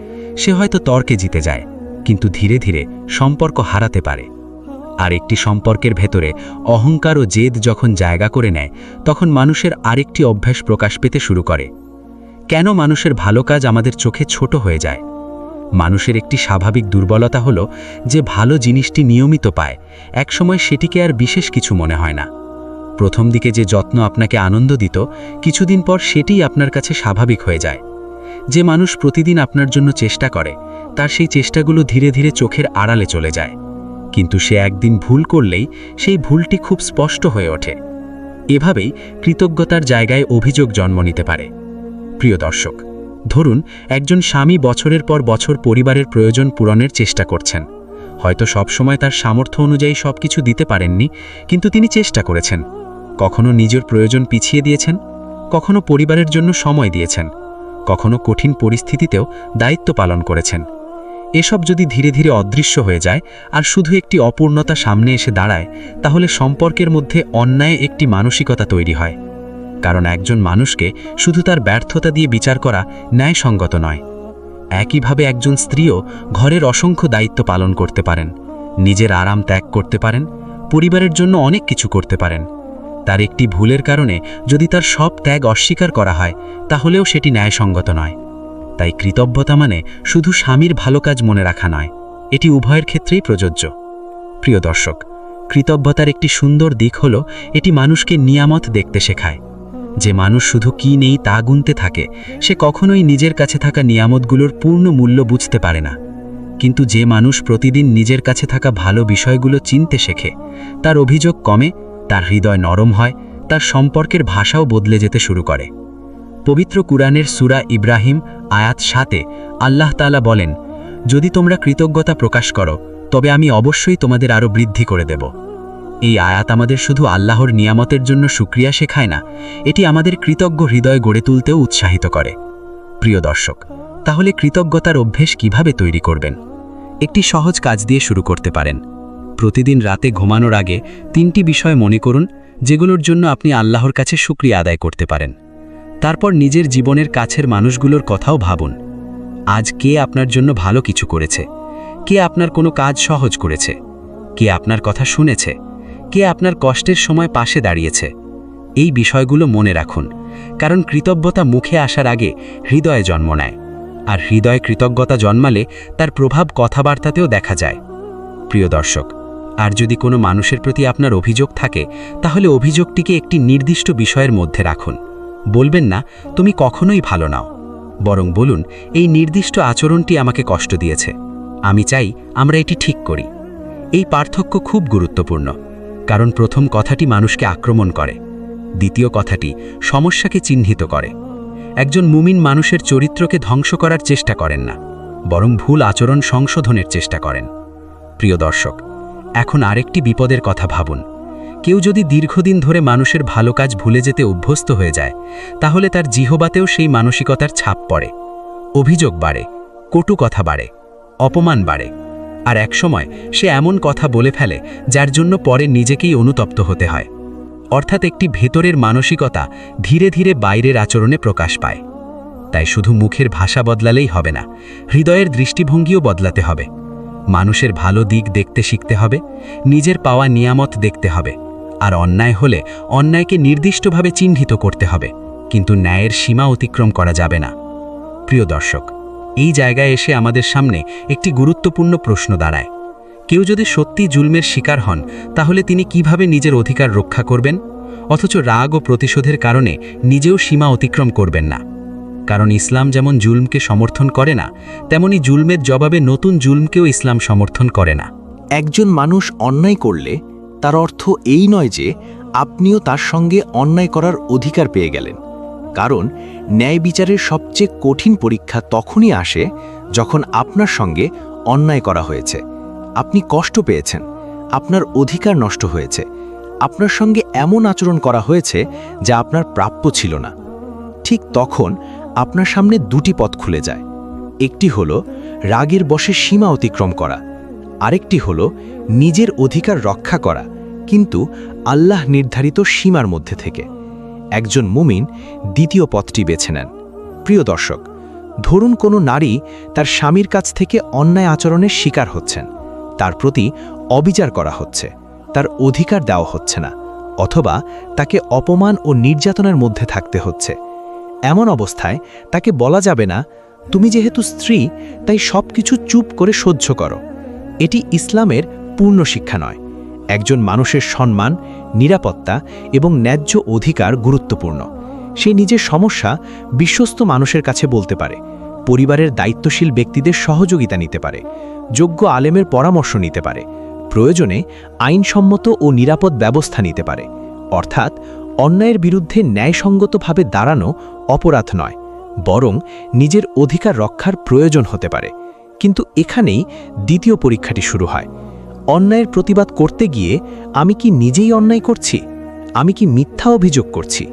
[SPEAKER 1] সে হয়তো তর্কে জিতে যায়, কিন্তু ধীরে ধীরে সম্পর্ক হারাতে পারে। আর একটি সম্পর্কের ভেতরে অহংকার ও জেদ যখন জায়গা করে নেয়, তখন মানুষের আরেকটি অভ্যাস প্রকাশ পেতে শুরু করে। কেন মানুষের ভালো কাজ আমাদের চোখে ছোট হয়ে যায়? মানুষের একটি স্বাভাবিক দুর্বলতা হলো যে ভালো জিনিসটি নিয়মিত পায়, একসময় সেটিকে আর বিশেষ কিছু মনে হয় না। প্রথম দিকে যে যত্ন আপনাকে আনন্দ দিত, কিছুদিন পর সেটিই আপনার কাছে স্বাভাবিক হয়ে যায়। যে মানুষ প্রতিদিন আপনার জন্য চেষ্টা করে, তার সেই চেষ্টাগুলো ধীরে ধীরে চোখের আড়ালে চলে যায়। কিন্তু সে একদিন ভুল করলেই সেই ভুলটি খুব স্পষ্ট হয়ে ওঠে। এভাবেই কৃতজ্ঞতার জায়গায় অভিযোগ জন্ম নিতে পারে। প্রিয় দর্শক, ধরুন একজন স্বামী বছরের পর বছর পরিবারের প্রয়োজন পূরণের চেষ্টা করছেন। হয়তো সবসময় তার সামর্থ্য অনুযায়ী সবকিছু দিতে পারেননি, কিন্তু তিনি চেষ্টা করেছেন। কখনো নিজের প্রয়োজন পিছিয়ে দিয়েছেন, কখনো পরিবারের জন্য সময় দিয়েছেন, কখনো কঠিন পরিস্থিতিতেও দায়িত্ব পালন করেছেন। এসব যদি ধীরে ধীরে অদৃশ্য হয়ে যায় আর শুধু একটি অপূর্ণতা সামনে এসে দাঁড়ায়, তাহলে সম্পর্কের মধ্যে অন্যায় একটি মানসিকতা তৈরি হয়। কারণ একজন মানুষকে শুধু তার ব্যর্থতা দিয়ে বিচার করা ন্যায়সঙ্গত নয়। একইভাবে একজন স্ত্রীও ঘরের অসংখ্য দায়িত্ব পালন করতে পারেন, নিজের আরাম ত্যাগ করতে পারেন, পরিবারের জন্য অনেক কিছু করতে পারেন।
[SPEAKER 3] তার একটি ভুলের কারণে যদি তার সব ত্যাগ অস্বীকার করা হয় তাহলেও সেটি ন্যায়সঙ্গত নয়। তাই কৃতজ্ঞতা মানে শুধু স্বামীর ভালো কাজ মনে রাখা নয়, এটি উভয়ের ক্ষেত্রেই প্রযোজ্য। প্রিয় দর্শক, কৃতজ্ঞতার একটি সুন্দর দিক হল এটি মানুষকে নিয়ামত দেখতে শেখায়। যে মানুষ শুধু কি নেই তা গুনতে থাকে সে কখনোই নিজের কাছে থাকা নিয়ামতগুলোর পূর্ণ মূল্য বুঝতে পারে না। কিন্তু যে মানুষ প্রতিদিন নিজের কাছে থাকা ভালো বিষয়গুলো চিনতে শেখে, তার অভিযোগ কমে, তার হৃদয় নরম হয়, তার সম্পর্কের ভাষাও বদলে যেতে শুরু করে। পবিত্র কুরআনের সূরা ইব্রাহিম আয়াত 7-এ আল্লাহ তাআলা বলেন, যদি তোমরা কৃতজ্ঞতা প্রকাশ করো তবে আমি অবশ্যই তোমাদের আরও বৃদ্ধি করে দেব। এই আয়াত আমাদের শুধু আল্লাহর নিয়ামতের জন্য শুকরিয়া শেখায় না, এটি আমাদের কৃতজ্ঞ হৃদয় গড়ে তুলতেও উৎসাহিত করে। প্রিয় দর্শক, তাহলে কৃতজ্ঞতার অভ্যেস কিভাবে তৈরি করবেন? একটি সহজ কাজ দিয়ে শুরু করতে পারেন। প্রতিদিন রাতে ঘুমানোর আগে 3টি বিষয় মনে করুন যেগুলোর জন্য আপনি আল্লাহর কাছে শুকরিয়া আদায় করতে পারেন। তারপর নিজের জীবনের কাছের মানুষগুলোর কথাও ভাবুন। আজ কে আপনার জন্য ভালো কিছু করেছে? কে আপনার কোনো কাজ সহজ করেছে? কে আপনার কথা শুনেছে? কে আপনার কষ্টের সময় পাশে দাঁড়িয়েছে? এই বিষয়গুলো মনে রাখুন, কারণ কৃতজ্ঞতা মুখে আসার আগে হৃদয়ে জন্ম নেয়, আর হৃদয়ে কৃতজ্ঞতা জন্মালে তার প্রভাব কথাবার্তাতেও দেখা যায়। প্রিয় দর্শক, আর যদি কোনো মানুষের প্রতি আপনার অভিযোগ থাকে তাহলে অভিযোগটিকে একটি নির্দিষ্ট বিষয়ের মধ্যে রাখুন। বলবেন না তুমি কখনোই ভালো নাও, বরং বলুন এই নির্দিষ্ট আচরণটি আমাকে কষ্ট দিয়েছে, আমি চাই আমরা এটি ঠিক করি। এই পার্থক্য খুব গুরুত্বপূর্ণ, কারণ প্রথম কথাটি মানুষকে আক্রমণ করে, দ্বিতীয় কথাটি সমস্যাকে চিহ্নিত করে। একজন মুমিন মানুষের চরিত্রকে ধ্বংস করার চেষ্টা করেন না, বরং ভুল আচরণ সংশোধনের চেষ্টা করেন। প্রিয় দর্শক, এখন আরেকটি বিপদের কথা ভাবুন। কেউ যদি দীর্ঘদিন ধরে মানুষের ভালো কাজ ভুলে যেতে অভ্যস্ত হয়ে যায়, তাহলে তার জিহবাতেও সেই মানসিকতার ছাপ পড়ে। অভিযোগ বাড়ে, কটু কথা বাড়ে, অপমান বাড়ে, আর একসময় সে এমন কথা বলে ফেলে যার জন্য পরে নিজেকেই অনুতপ্ত হতে হয়। অর্থাৎ একটি ভেতরের মানসিকতা ধীরে ধীরে বাইরের আচরণে প্রকাশ পায়। তাই শুধু মুখের ভাষা বদলালেই হবে না, হৃদয়ের দৃষ্টিভঙ্গিও বদলাতে হবে। মানুষের ভালো দিক দেখতে শিখতে হবে, নিজের পাওয়া নিয়ামত দেখতে হবে, আর অন্যায় হলে অন্যায়কে নির্দিষ্টভাবে চিহ্নিত করতে হবে, কিন্তু ন্যায়ের সীমা অতিক্রম করা যাবে না। প্রিয় দর্শক, এই জায়গায় এসে আমাদের সামনে একটি গুরুত্বপূর্ণ প্রশ্ন দাঁড়ায়। কেউ যদি সত্যি জুলমের শিকার হন, তাহলে তিনি কিভাবে নিজের অধিকার রক্ষা করবেন, অথচ রাগ ও প্রতিশোধের কারণে নিজেও সীমা অতিক্রম করবেন না? কারণ ইসলাম যেমন জুলমকে সমর্থন করে না, তেমনি জুলমের জবাবে নতুন জুলমকেও ইসলাম সমর্থন করে না।
[SPEAKER 1] একজন মানুষ অন্যায় করলে তার অর্থ এই নয় যে আপনিও তার সঙ্গে অন্যায় করার অধিকার পেয়ে গেলেন। কারণ ন্যায় বিচারের সবচেয়ে কঠিন পরীক্ষা তখনই আসে যখন আপনার সঙ্গে অন্যায় করা হয়েছে, আপনি কষ্ট পেয়েছেন, আপনার অধিকার নষ্ট হয়েছে, আপনার সঙ্গে এমন আচরণ করা হয়েছে যা আপনার প্রাপ্য ছিল না। ঠিক তখন আপনার সামনে দুটি পথ খুলে যায়। একটি হলো রাগের বশে সীমা অতিক্রম করা, আরেকটি হলো নিজের অধিকার রক্ষা করা, কিন্তু আল্লাহ নির্ধারিত সীমার মধ্যে থেকে। একজন মুমিন দ্বিতীয় পথটি বেছে নেন। প্রিয় দর্শক, ধরুন কোনো নারী তার স্বামীর কাছ থেকে অন্যায় আচরণের শিকার হচ্ছেন, তার প্রতি অবিচার করা হচ্ছে, তার অধিকার দেওয়া হচ্ছে না, অথবা তাকে অপমান ও নির্যাতনের মধ্যে থাকতে হচ্ছে। এমন অবস্থায় তাকে বলা যাবে না, তুমি যেহেতু স্ত্রী তাই সবকিছু চুপ করে সহ্য করো। এটি ইসলামের পূর্ণ শিক্ষা নয়। একজন মানুষের সম্মান, নিরাপত্তা এবং ন্যায্য অধিকার গুরুত্বপূর্ণ। সে নিজের সমস্যা বিশ্বস্ত মানুষের কাছে বলতে পারে, পরিবারের দায়িত্বশীল ব্যক্তিদের সহযোগিতা নিতে পারে, যোগ্য আলেমের পরামর্শ নিতে পারে, প্রয়োজনে আইনসম্মত ও নিরাপদ ব্যবস্থা নিতে পারে। অর্থাৎ অন্যায়ের বিরুদ্ধে ন্যায়সঙ্গতভাবে দাঁড়ানো অপরাধ নয়, বরং নিজের অধিকার রক্ষার প্রয়োজন হতে পারে। কিন্তু এখানেই দ্বিতীয় পরীক্ষাটি শুরু হয়। অন্যায়ের প্রতিবাদ করতে গিয়ে আমি কি নিজেই অন্যায় করছি? আমি কি মিথ্যা অভিযোগ করছি?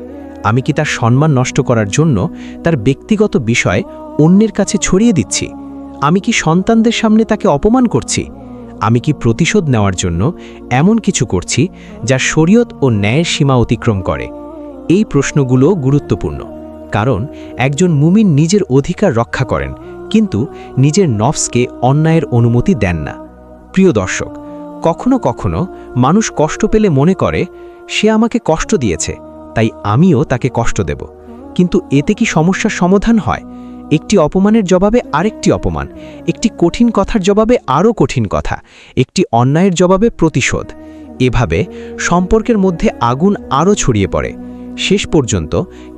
[SPEAKER 1] আমি কি তার সম্মান নষ্ট করার জন্য তার ব্যক্তিগত বিষয় অন্যের কাছে ছড়িয়ে দিচ্ছি? আমি কি সন্তানদের সামনে তাকে অপমান করছি? আমি কি প্রতিশোধ নেওয়ার জন্য এমন কিছু করছি যা শরীয়ত ও ন্যায়ের সীমা অতিক্রম করে? এই প্রশ্নগুলো গুরুত্বপূর্ণ, কারণ একজন মুমিন নিজের অধিকার রক্ষা করেন, কিন্তু নিজের নফসকে অন্যায়ের অনুমতি দেন না। প্রিয় দর্শক,
[SPEAKER 2] কখনো কখনো মানুষ কষ্ট পেলে মনে করে সে আমাকে কষ্ট দিয়েছে, তাই আমিও তাকে কষ্ট দেব। কিন্তু এতে কি সমস্যার সমাধান হয়? একটি অপমানের জবাবে আরেকটি অপমান, একটি কঠিন কথার জবাবে আরও কঠিন কথা, একটি অন্যায়ের জবাবে প্রতিশোধ। এভাবে সম্পর্কের মধ্যে আগুন আরও ছড়িয়ে পড়ে। শেষ পর্যন্ত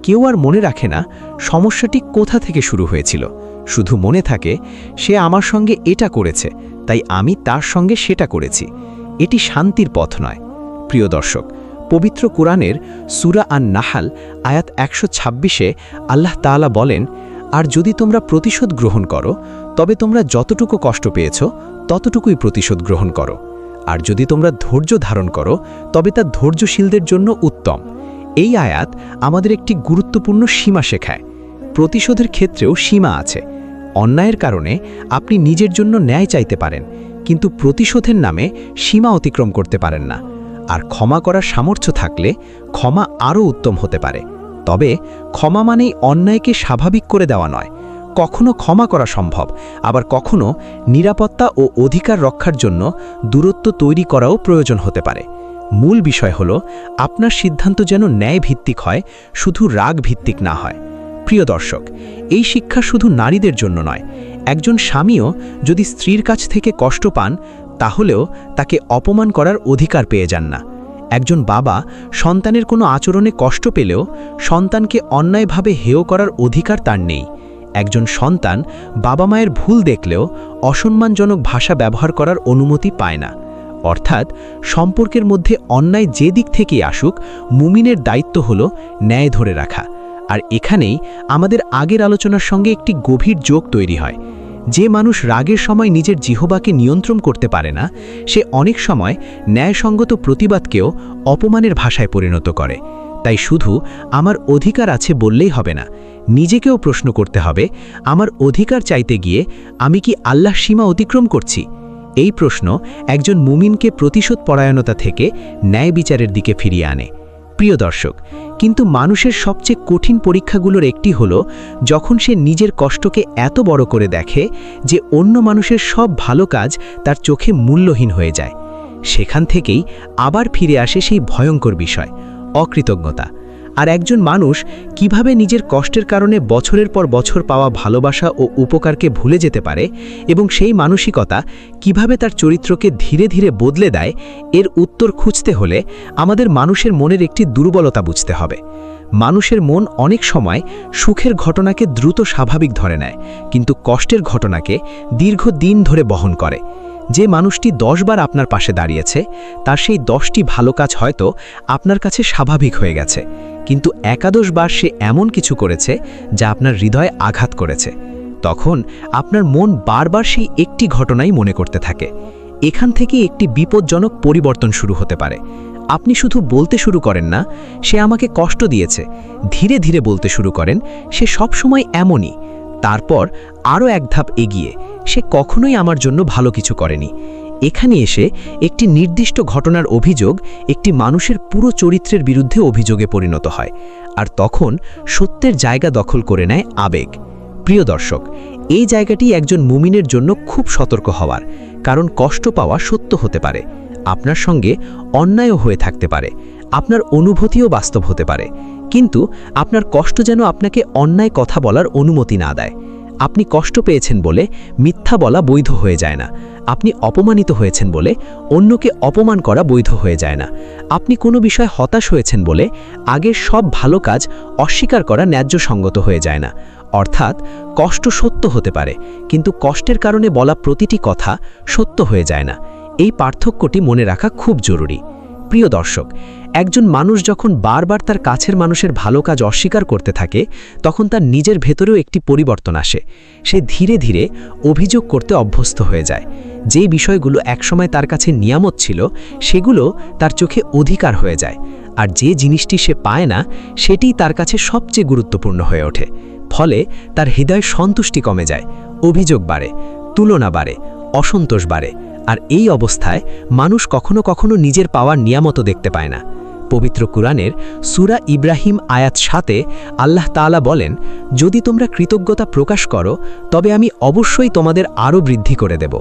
[SPEAKER 2] কেউ আর মনে রাখে না সমস্যাটি কোথা থেকে শুরু হয়েছিল। শুধু মনে থাকে সে আমার সঙ্গে এটা করেছে, তাই আমি তার সঙ্গে সেটা করেছি। এটি শান্তির পথ নয়। প্রিয় দর্শক, পবিত্র কুরআনের সূরা আন-নাহাল আয়াত ১২৬-এ আল্লাহ তাআলা বলেন, আর যদি তোমরা প্রতিশোধ গ্রহণ করো তবে তোমরা যতটুকু কষ্ট পেয়েছ ততটুকুই প্রতিশোধ গ্রহণ করো। আর যদি তোমরা ধৈর্য ধারণ করো তবে তা ধৈর্যশীলদের জন্য উত্তম। এই আয়াত আমাদের একটি গুরুত্বপূর্ণ সীমা শেখায়। প্রতিশোধের ক্ষেত্রেও সীমা আছে। অন্যায়ের কারণে আপনি নিজের জন্য ন্যায় চাইতে পারেন, কিন্তু প্রতিশোধের নামে সীমা অতিক্রম করতে পারেন না। আর ক্ষমা করার সামর্থ্য থাকলে ক্ষমা আরও উত্তম হতে পারে। তবে ক্ষমা মানেই অন্যায়কে স্বাভাবিক করে দেওয়া নয়। কখনো ক্ষমা করা সম্ভব, আবার কখনো নিরাপত্তা ও অধিকার রক্ষার জন্য দূরত্ব তৈরি করাও প্রয়োজন হতে পারে। মূল বিষয় হল আপনার সিদ্ধান্ত যেন ন্যায় ভিত্তিক হয়, শুধু রাগ ভিত্তিক না হয়। প্রিয় দর্শক, এই শিক্ষা শুধু নারীদের জন্য নয়। একজন স্বামীও যদি স্ত্রীর কাছ থেকে কষ্ট পান, তাহলেও তাকে অপমান করার অধিকার পেয়ে যান না। একজন বাবা সন্তানের কোনো আচরণে কষ্ট পেলেও সন্তানকে অন্যায়ভাবে হেয় করার অধিকার তার নেই। একজন সন্তান বাবা মায়ের ভুল দেখলেও অসম্মানজনক ভাষা ব্যবহার করার অনুমতি পায় না। অর্থাৎ সম্পর্কের মধ্যে অন্যায় যে দিক থেকেই আসুক, মুমিনের দায়িত্ব হল ন্যায় ধরে রাখা। আর এখানেই আমাদের আগের আলোচনার সঙ্গে একটি গভীর যোগ তৈরি হয়। যে মানুষ রাগের সময় নিজের জিহ্বাকে নিয়ন্ত্রণ করতে পারে না, সে অনেক সময় ন্যায়সঙ্গত প্রতিবাদকেও অপমানের ভাষায় পরিণত করে। তাই শুধু আমার অধিকার আছে বললেই হবে না, নিজেকেও প্রশ্ন করতে হবে, আমার অধিকার চাইতে গিয়ে আমি কি আল্লাহর সীমা অতিক্রম করছি? এই প্রশ্ন একজন মুমিনকে প্রতিশোধ পরায়ণতা থেকে ন্যায় বিচারের দিকে ফিরিয়ে আনে। প্রিয় দর্শক, কিন্তু মানুষের সবচেয়ে কঠিন পরীক্ষাগুলোর একটি হলো যখন সে নিজের কষ্টকে এত বড় করে দেখে যে অন্য মানুষের সব ভালো কাজ তার চোখে মূল্যহীন হয়ে যায়। সেখান থেকেই আবার ফিরে আসে সেই ভয়ঙ্কর বিষয়, অকৃতজ্ঞতা। আর একজন মানুষ কিভাবে নিজের কষ্টের কারণে বছরের পর বছর পাওয়া ভালোবাসা ও উপকারকে ভুলে যেতে পারে এবং সেই মানসিকতা কিভাবে তার চরিত্রকে ধীরে ধীরে বদলে দেয়, এর উত্তর খুঁজতে হলে আমাদের মানুষের মনের একটি দুর্বলতা বুঝতে হবে। মানুষের মন অনেক সময় সুখের ঘটনাকে দ্রুত স্বাভাবিক ধরে নেয়, কিন্তু কষ্টের ঘটনাকে দীর্ঘদিন ধরে বহন করে। যে মানুষটি 10 বার আপনার পাশে দাঁড়িয়েছে, তার সেই 10টি ভালো কাজ হয়তো আপনার কাছে স্বাভাবিক হয়ে গেছে, কিন্তু একাদশ বার সে এমন কিছু করেছে যা আপনার হৃদয়ে আঘাত করেছে। তখন আপনার মন বারবার সেই একটি ঘটনাই মনে করতে থাকে। এখান থেকে একটি বিপজ্জনক পরিবর্তন শুরু হতে পারে। আপনি শুধু বলতে শুরু করেন না, সে আমাকে কষ্ট দিয়েছে, ধীরে ধীরে বলতে শুরু করেন, সে সবসময় এমনই। তারপর আরও এক ধাপ এগিয়ে, সে কখনোই আমার জন্য ভালো কিছু করেনি। এখানে এসে একটি নির্দিষ্ট ঘটনার অভিযোগ একটি মানুষের পুরো চরিত্রের বিরুদ্ধে অভিযোগে পরিণত হয়, আর তখন সত্যের জায়গা দখল করে নেয় আবেগ। প্রিয় দর্শক, এই জায়গাটি একজন মুমিনের জন্য খুব সতর্ক হওয়ার, কারণ কষ্ট পাওয়া সত্য হতে পারে, আপনার সঙ্গে অন্যায়ও হয়ে থাকতে পারে, আপনার অনুভূতিও বাস্তব হতে পারে, কিন্তু আপনার কষ্ট যেন আপনাকে অন্যায় কথা বলার অনুমতি না দেয়। আপনি কষ্ট পেয়েছেন বলে মিথ্যা বলা বৈধ হয়ে যায় না। আপনি অপমানিত হয়েছেন বলে অন্যকে অপমান করা বৈধ হয়ে যায় না। আপনি কোনো বিষয়ে হতাশ হয়েছেন বলে আগের সব ভালো কাজ অস্বীকার করা ন্যায্যসঙ্গত হয়ে যায় না। অর্থাৎ কষ্ট সত্য হতে পারে, কিন্তু কষ্টের কারণে বলা প্রতিটি কথা সত্য হয়ে যায় না। এই পার্থক্যটি মনে রাখা খুব জরুরি। প্রিয় দর্শক, একজন মানুষ যখন বারবার তার কাছের মানুষের ভালো কাজ অস্বীকার করতে থাকে, তখন তার নিজের ভেতরেও একটি পরিবর্তন আসে। সে ধীরে ধীরে অভিযোগ করতে অভ্যস্ত হয়ে যায়। যে বিষয়গুলো একসময় তার কাছে নিয়ামত ছিল, সেগুলো তার চোখে অধিকার হয়ে যায়। আর যে জিনিসটি সে পায় না, সেটিই তার কাছে সবচেয়ে গুরুত্বপূর্ণ হয়ে ওঠে। ফলে তার হৃদয় সন্তুষ্টি কমে যায়, অভিযোগ বাড়ে, তুলনা বাড়ে, অসন্তোষ বাড়ে। আর এই অবস্থায় মানুষ কখনো কখনো নিজের পাওয়ার নিয়ামতও দেখতে পায় না। পবিত্র কুরআনের সূরা ইব্রাহিম আয়াত 7-এ আল্লাহ তাআলা বলেন, যদি তোমরা কৃতজ্ঞতা প্রকাশ করো তবে আমি অবশ্যই তোমাদের আরও বৃদ্ধি করে দেব।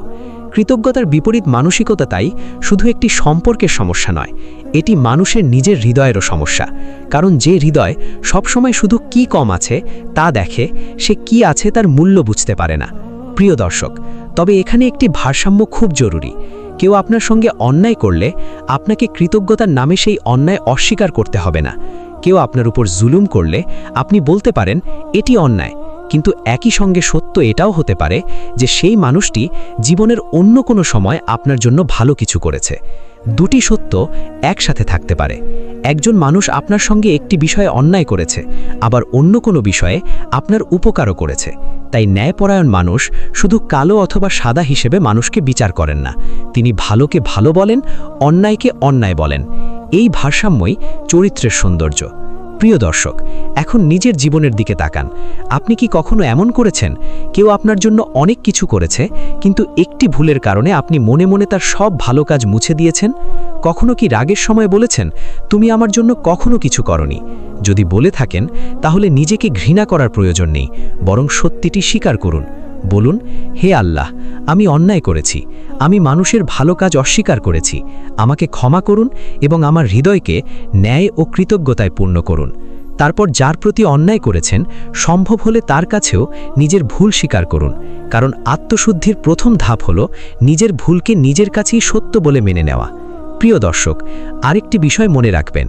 [SPEAKER 2] কৃতজ্ঞতার বিপরীত মানসিকতাই শুধু একটি সম্পর্কের সমস্যা নয়, এটি মানুষের নিজের হৃদয়েরও সমস্যা। কারণ যে হৃদয় সবসময় শুধু কি কম আছে তা দেখে, সে কি আছে তার মূল্য বুঝতে পারে না। প্রিয় দর্শক, তবে এখানে একটি ভারসাম্য খুব জরুরি। কেউ আপনার সঙ্গে অন্যায় করলে আপনাকে কৃতজ্ঞতার নামে সেই অন্যায় অস্বীকার করতে হবে না। কেউ আপনার উপর জুলুম করলে আপনি বলতে পারেন এটি অন্যায়, কিন্তু একই সঙ্গে সত্য এটাও হতে পারে যে সেই মানুষটি জীবনের অন্য কোনো সময় আপনার জন্য ভালো কিছু করেছে। দুটি সত্য একসাথে থাকতে পারে। একজন মানুষ আপনার সঙ্গে একটি বিষয়ে অন্যায় করেছে, আবার অন্য কোনো বিষয়ে আপনার উপকারও করেছে। তাই ন্যায়পরায়ণ মানুষ শুধু কালো অথবা সাদা হিসেবে মানুষকে বিচার করেন না, তিনি ভালোকে ভালো বলেন, অন্যায়কে অন্যায় বলেন। এই ভারসাম্যই চরিত্রের সৌন্দর্য। প্রিয় দর্শক, এখন নিজের জীবনের দিকে তাকান। আপনি কি কখনো এমন করেছেন কেউ আপনার জন্য অনেক কিছু করেছে, কিন্তু একটি ভুলের কারণে আপনি মনে মনে তার সব ভালো কাজ মুছে দিয়েছেন? কখনো কি রাগের সময় বলেছেন, তুমি আমার জন্য কখনো কিছু করনি? যদি বলে থাকেন, তাহলে নিজেকে ঘৃণা করার প্রয়োজন নেই, বরং সত্যিটি স্বীকার করুন। বলুন, হে আল্লাহ, আমি অন্যায় করেছি, আমি মানুষের ভালো কাজ অস্বীকার করেছি, আমাকে ক্ষমা করুন এবং আমার হৃদয়কে ন্যায় ও কৃতজ্ঞতায় পূর্ণ করুন। তারপর যার প্রতি অন্যায় করেছেন, সম্ভব হলে তার কাছেও নিজের ভুল স্বীকার করুন। কারণ আত্মশুদ্ধির প্রথম ধাপ হল নিজের ভুলকে নিজের কাছেই সত্য বলে মেনে নেওয়া। প্রিয় দর্শক, আরেকটি বিষয় মনে রাখবেন,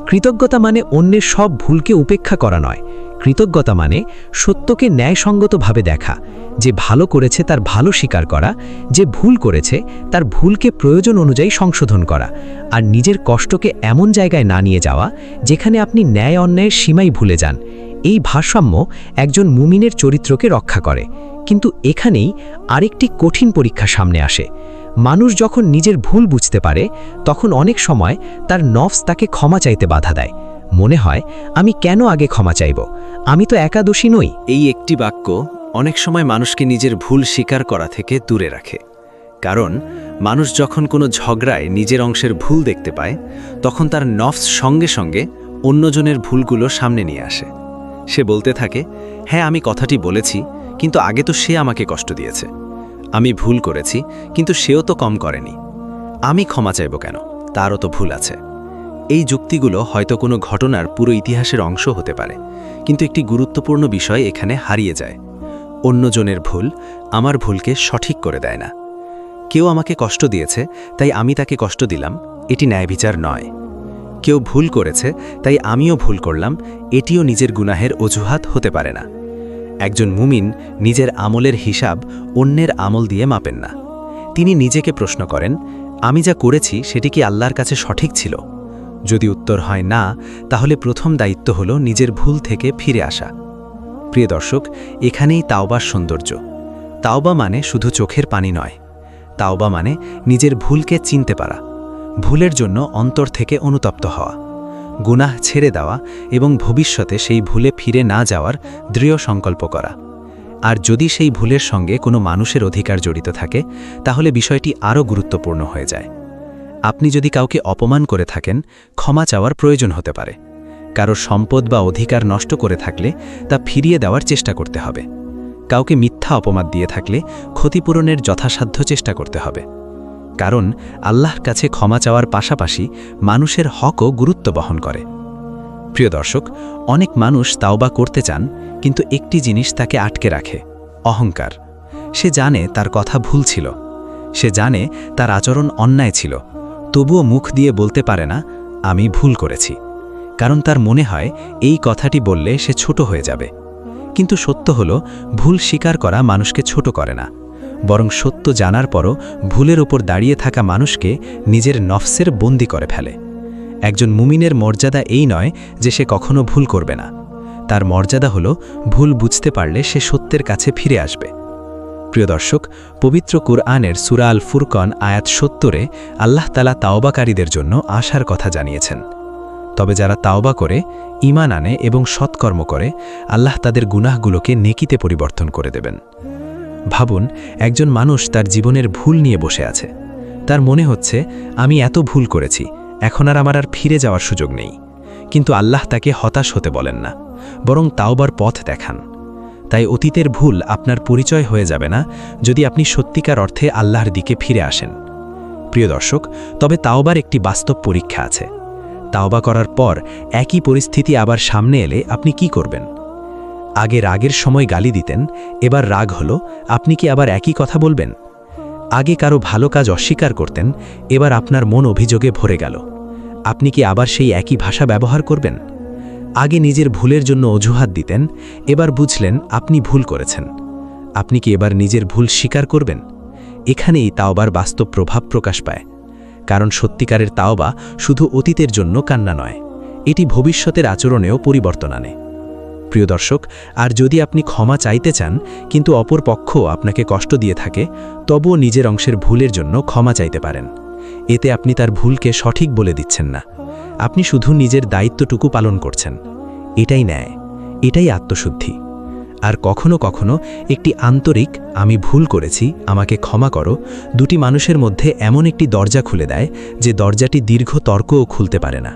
[SPEAKER 2] কৃতজ্ঞতা মানে অন্যের সব ভুলকে উপেক্ষা করা নয়। কৃতজ্ঞতা মানে সত্যকে ন্যায়সঙ্গতভাবে দেখা, যে ভালো করেছে তার ভালো স্বীকার করা, যে ভুল করেছে তার ভুলকে প্রয়োজন অনুযায়ী সংশোধন করা, আর নিজের কষ্টকে এমন জায়গায় না নিয়ে যাওয়া যেখানে আপনি ন্যায় অন্যায়ের সীমাই ভুলে যান। এই ভারসাম্য একজন মুমিনের চরিত্রকে রক্ষা করে। কিন্তু এখানেই আরেকটি কঠিন পরীক্ষা সামনে আসে। মানুষ যখন নিজের ভুল বুঝতে পারে, তখন অনেক সময় তার নফস তাকে ক্ষমা চাইতে বাধা দেয়। মনে হয়, আমি কেন আগে ক্ষমা চাইব, আমি তো একাদোষী নই।
[SPEAKER 1] এই একটি বাক্য অনেক সময় মানুষকে নিজের ভুল স্বীকার করা থেকে দূরে রাখে। কারণ মানুষ যখন কোনো ঝগড়ায় নিজের অংশের ভুল দেখতে পায়, তখন তার নফস সঙ্গে সঙ্গে অন্যজনের ভুলগুলো সামনে নিয়ে আসে। সে বলতে থাকে, হ্যাঁ আমি কথাটি বলেছি, কিন্তু আগে তো সে আমাকে কষ্ট দিয়েছে। আমি ভুল করেছি, কিন্তু সেও তো কম করেনি। আমি ক্ষমা চাইব কেন, তারও তো ভুল আছে। এই যুক্তিগুলো হয়তো কোনো ঘটনার পুরো ইতিহাসের অংশ হতে পারে, কিন্তু একটি গুরুত্বপূর্ণ বিষয় এখানে হারিয়ে যায়। অন্যজনের ভুল আমার ভুলকে সঠিক করে দেয় না। কেউ আমাকে কষ্ট দিয়েছে, তাই আমি তাকে কষ্ট দিলাম, এটি ন্যায়বিচার নয়। কেউ ভুল করেছে, তাই আমিও ভুল করলাম, এটিও নিজের গুনাহের অজুহাত হতে পারে না। একজন মুমিন নিজের আমলের হিসাব অন্যের আমল দিয়ে মাপেন না। তিনি নিজেকে প্রশ্ন করেন, আমি যা করেছি সেটি কি আল্লাহর কাছে সঠিক ছিল? যদি উত্তর হয় না, তাহলে প্রথম দায়িত্ব হল নিজের ভুল থেকে ফিরে আসা। প্রিয় দর্শক, এখানেই তাওবার সৌন্দর্য। তাওবা মানে শুধু চোখের পানি নয়, তাওবা মানে নিজের ভুলকে চিনতে পারা, ভুলের জন্য অন্তর থেকে অনুতপ্ত হওয়া, গুনাহ ছেড়ে দেওয়া এবং ভবিষ্যতে সেই ভুলে ফিরে না যাওয়ার দৃঢ় সংকল্প করা। আর যদি সেই ভুলের সঙ্গে কোনো মানুষের অধিকার জড়িত থাকে, তাহলে বিষয়টি আরও গুরুত্বপূর্ণ হয়ে যায়। আপনি যদি কাউকে অপমান করে থাকেন, ক্ষমা চাওয়ার প্রয়োজন হতে পারে। কারো সম্পদ বা অধিকার নষ্ট করে থাকলে তা ফিরিয়ে দেওয়ার চেষ্টা করতে হবে। কাউকে মিথ্যা অপবাদ দিয়ে থাকলে ক্ষতিপূরণের যথাসাধ্য চেষ্টা করতে হবে। কারণ আল্লাহর কাছে ক্ষমা চাওয়ার পাশাপাশি মানুষের হকও গুরুত্ব বহন করে। প্রিয় দর্শক, অনেক মানুষ তাওবা করতে চান, কিন্তু একটি জিনিস তাকে আটকে রাখে, অহংকার। সে জানে তার কথা ভুল ছিল, সে জানে তার আচরণ অন্যায় ছিল, তবুও মুখ দিয়ে বলতে পারে না আমি ভুল করেছি। কারণ তার মনে হয় এই কথাটি বললে সে ছোট হয়ে যাবে। কিন্তু সত্য হলো, ভুল স্বীকার করা মানুষকে ছোট করে না, বরং সত্য জানার পরও ভুলের ওপর দাঁড়িয়ে থাকা মানুষকে নিজের নফসের বন্দী করে ফেলে। একজন মুমিনের মর্যাদা এই নয় যে সে কখনো ভুল করবে না, তার মর্যাদা হলো ভুল বুঝতে পারলে সে সত্যের কাছে ফিরে আসবে। প্রিয় দর্শক, পবিত্র কুরআনের সূরা আল ফুরকন আয়াত ৭০-এ আল্লাহ তাআলা তাওবাকারীদের জন্য আশার কথা জানিয়েছেন। তবে যারা তাওবা করে, ঈমান আনে এবং সৎকর্ম করে, আল্লাহ তাদের গুনাহগুলোকে নেকিতে পরিবর্তন করে দেবেন। ভাবুন, একজন মানুষ তার জীবনের ভুল নিয়ে বসে আছে। তার মনে হচ্ছে আমি এত ভুল করেছি, এখন আর আমার ফিরে যাওয়ার সুযোগ নেই। কিন্তু আল্লাহ তাকে হতাশ হতে বলেন না, বরং তাওবার পথ দেখান।
[SPEAKER 2] তাই অতীতের ভুল আপনার পরিচয় হয়ে যাবে না যদি আপনি সত্যিকার অর্থে আল্লাহর দিকে ফিরে আসেন। প্রিয় দর্শক, তবে তাওবার একটি বাস্তব পরীক্ষা আছে। তাওবা করার পর একই পরিস্থিতি আবার সামনে এলে আপনি কি করবেন? আগে রাগের সময় গালি দিতেন, এবার রাগ হলো, আপনি কি আবার একই কথা বলবেন? আগে কারো ভালো কাজ অস্বীকার করতেন, এবার আপনার মন অভিযোগে ভরে গেল, আপনি কি আবার সেই একই ভাষা ব্যবহার করবেন? আগে নিজের ভুলের জন্য অজুহাত দিতেন, এবার বুঝলেন আপনি ভুল করেছেন, আপনি কি এবার নিজের ভুল স্বীকার করবেন? এখানেই তাওবার বাস্তব প্রভাব প্রকাশ পায়। কারণ সত্যিকারের তাওবা শুধু অতীতের জন্য কান্না নয়, এটি ভবিষ্যতের আচরণেও পরিবর্তন আনে। প্রিয় দর্শক, আর যদি আপনি ক্ষমা চাইতে চান কিন্তু অপর পক্ষ আপনাকে কষ্ট দিয়ে থাকে, তবুও নিজের অংশের ভুলের জন্য ক্ষমা চাইতে পারেন। এতে আপনি তার ভুলকে সঠিক বলে দিচ্ছেন না, আপনি শুধু নিজের দায়িত্বটুকু পালন করছেন। এটাই ন্যায়, এটাই আত্মশুদ্ধি। আর কখনো কখনো একটি আন্তরিক "আমি ভুল করেছি, আমাকে ক্ষমা করো" দুটি মানুষের মধ্যে এমন একটি দরজা খুলে দেয় যে দরজাটি দীর্ঘ তর্কও খুলতে পারে না।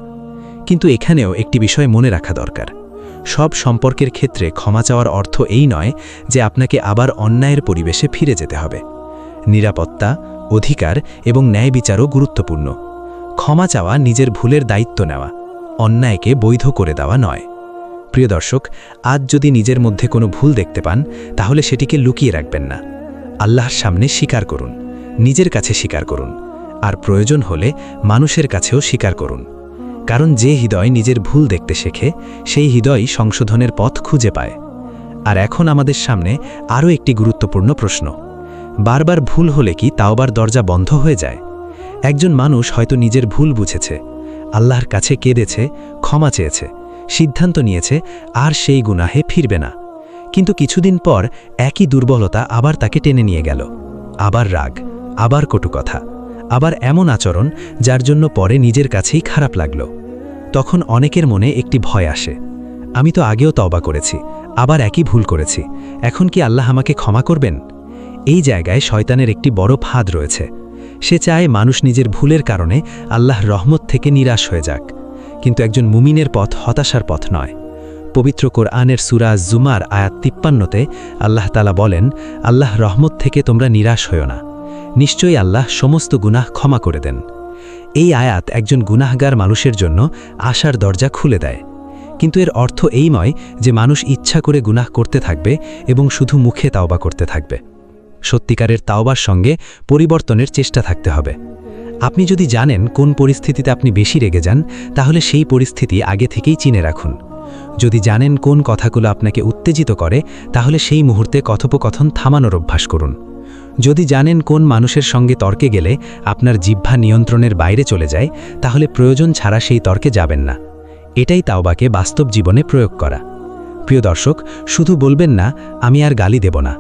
[SPEAKER 2] কিন্তু এখানেও একটি বিষয় মনে রাখা দরকার, সব সম্পর্কের ক্ষেত্রে ক্ষমা চাওয়ার অর্থ এই নয় যে আপনাকে আবার অন্যায়ের পরিবেশে ফিরে যেতে হবে। নিরাপত্তা, অধিকার এবং ন্যায় বিচারও গুরুত্বপূর্ণ। ক্ষমা চাওয়া নিজের ভুলের দায়িত্ব নেওয়া, অন্যায়কে বৈধ করে দেওয়া নয়। প্রিয় দর্শক, আজ যদি নিজের মধ্যে কোনো ভুল দেখতে পান, তাহলে সেটিকে লুকিয়ে রাখবেন না, আল্লাহর সামনে স্বীকার করুন, নিজের কাছে স্বীকার করুন, আর প্রয়োজন হলে মানুষের কাছেও স্বীকার করুন। কারণ যে হৃদয় নিজের ভুল দেখতে শেখে, সেই হৃদয়ই সংশোধনের পথ খুঁজে পায়। আর এখন আমাদের সামনে আরও একটি গুরুত্বপূর্ণ প্রশ্ন, বারবার ভুল হলে কি তাওবার দরজা বন্ধ হয়ে যায়? একজন মানুষ হয়তো নিজের ভুল বুঝেছে, আল্লাহর কাছে কেঁদেছে, ক্ষমা চেয়েছে, সিদ্ধান্ত নিয়েছে আর সেই গুনাহে ফিরবে না। কিন্তু কিছুদিন পর একই দুর্বলতা আবার তাকে টেনে নিয়ে গেল, আবার রাগ, আবার কটু কথা, আবার এমন আচরণ যার জন্য পরে নিজের কাছেই খারাপ লাগল। তখন অনেকের মনে একটি ভয় আসে, আমি তো আগেও তওবা করেছি, আবার একই ভুল করেছি, এখন কি আল্লাহ আমাকে ক্ষমা করবেন? এই জায়গায় শয়তানের একটি বড় ফাঁদ রয়েছে। সে চায় মানুষ নিজের ভুলের কারণে আল্লাহর রহমত থেকে নিরাশ হয়ে যাক। কিন্তু একজন মুমিনের পথ হতাশার পথ নয়। পবিত্র কোরআনের সূরা জুমার আয়াত 53-তে আল্লাহ তাআলা বলেন, আল্লাহ রহমত থেকে তোমরা নিরাশ হও না, নিশ্চয়ই আল্লাহ সমস্ত গুনাহ ক্ষমা করে দেন। এই আয়াত একজন গুনাহগার মানুষের জন্য আশার দরজা খুলে দেয়। কিন্তু এর অর্থ এই নয় যে মানুষ ইচ্ছা করে গুনাহ করতে থাকবে এবং শুধু মুখে তাওবা করতে থাকবে। সত্যিকারের তাওবার সঙ্গে পরিবর্তনের চেষ্টা থাকতে হবে। আপনি যদি জানেন কোন পরিস্থিতিতে আপনি বেশি রেগে যান, তাহলে সেই পরিস্থিতি আগে থেকেই চিনে রাখুন। যদি জানেন কোন কথাগুলো আপনাকে উত্তেজিত করে, তাহলে সেই মুহূর্তে কথোপকথন থামানোর অভ্যাস করুন। যদি জানেন কোন মানুষের সঙ্গে তর্কে গেলে আপনার জিহ্বা নিয়ন্ত্রণের বাইরে চলে যায়, তাহলে প্রয়োজন ছাড়া সেই তর্কে যাবেন না। এটাই তাওবাকে বাস্তব জীবনে প্রয়োগ করা। প্রিয় দর্শক, শুধু বলবেন না আমি আর গালি দেব না,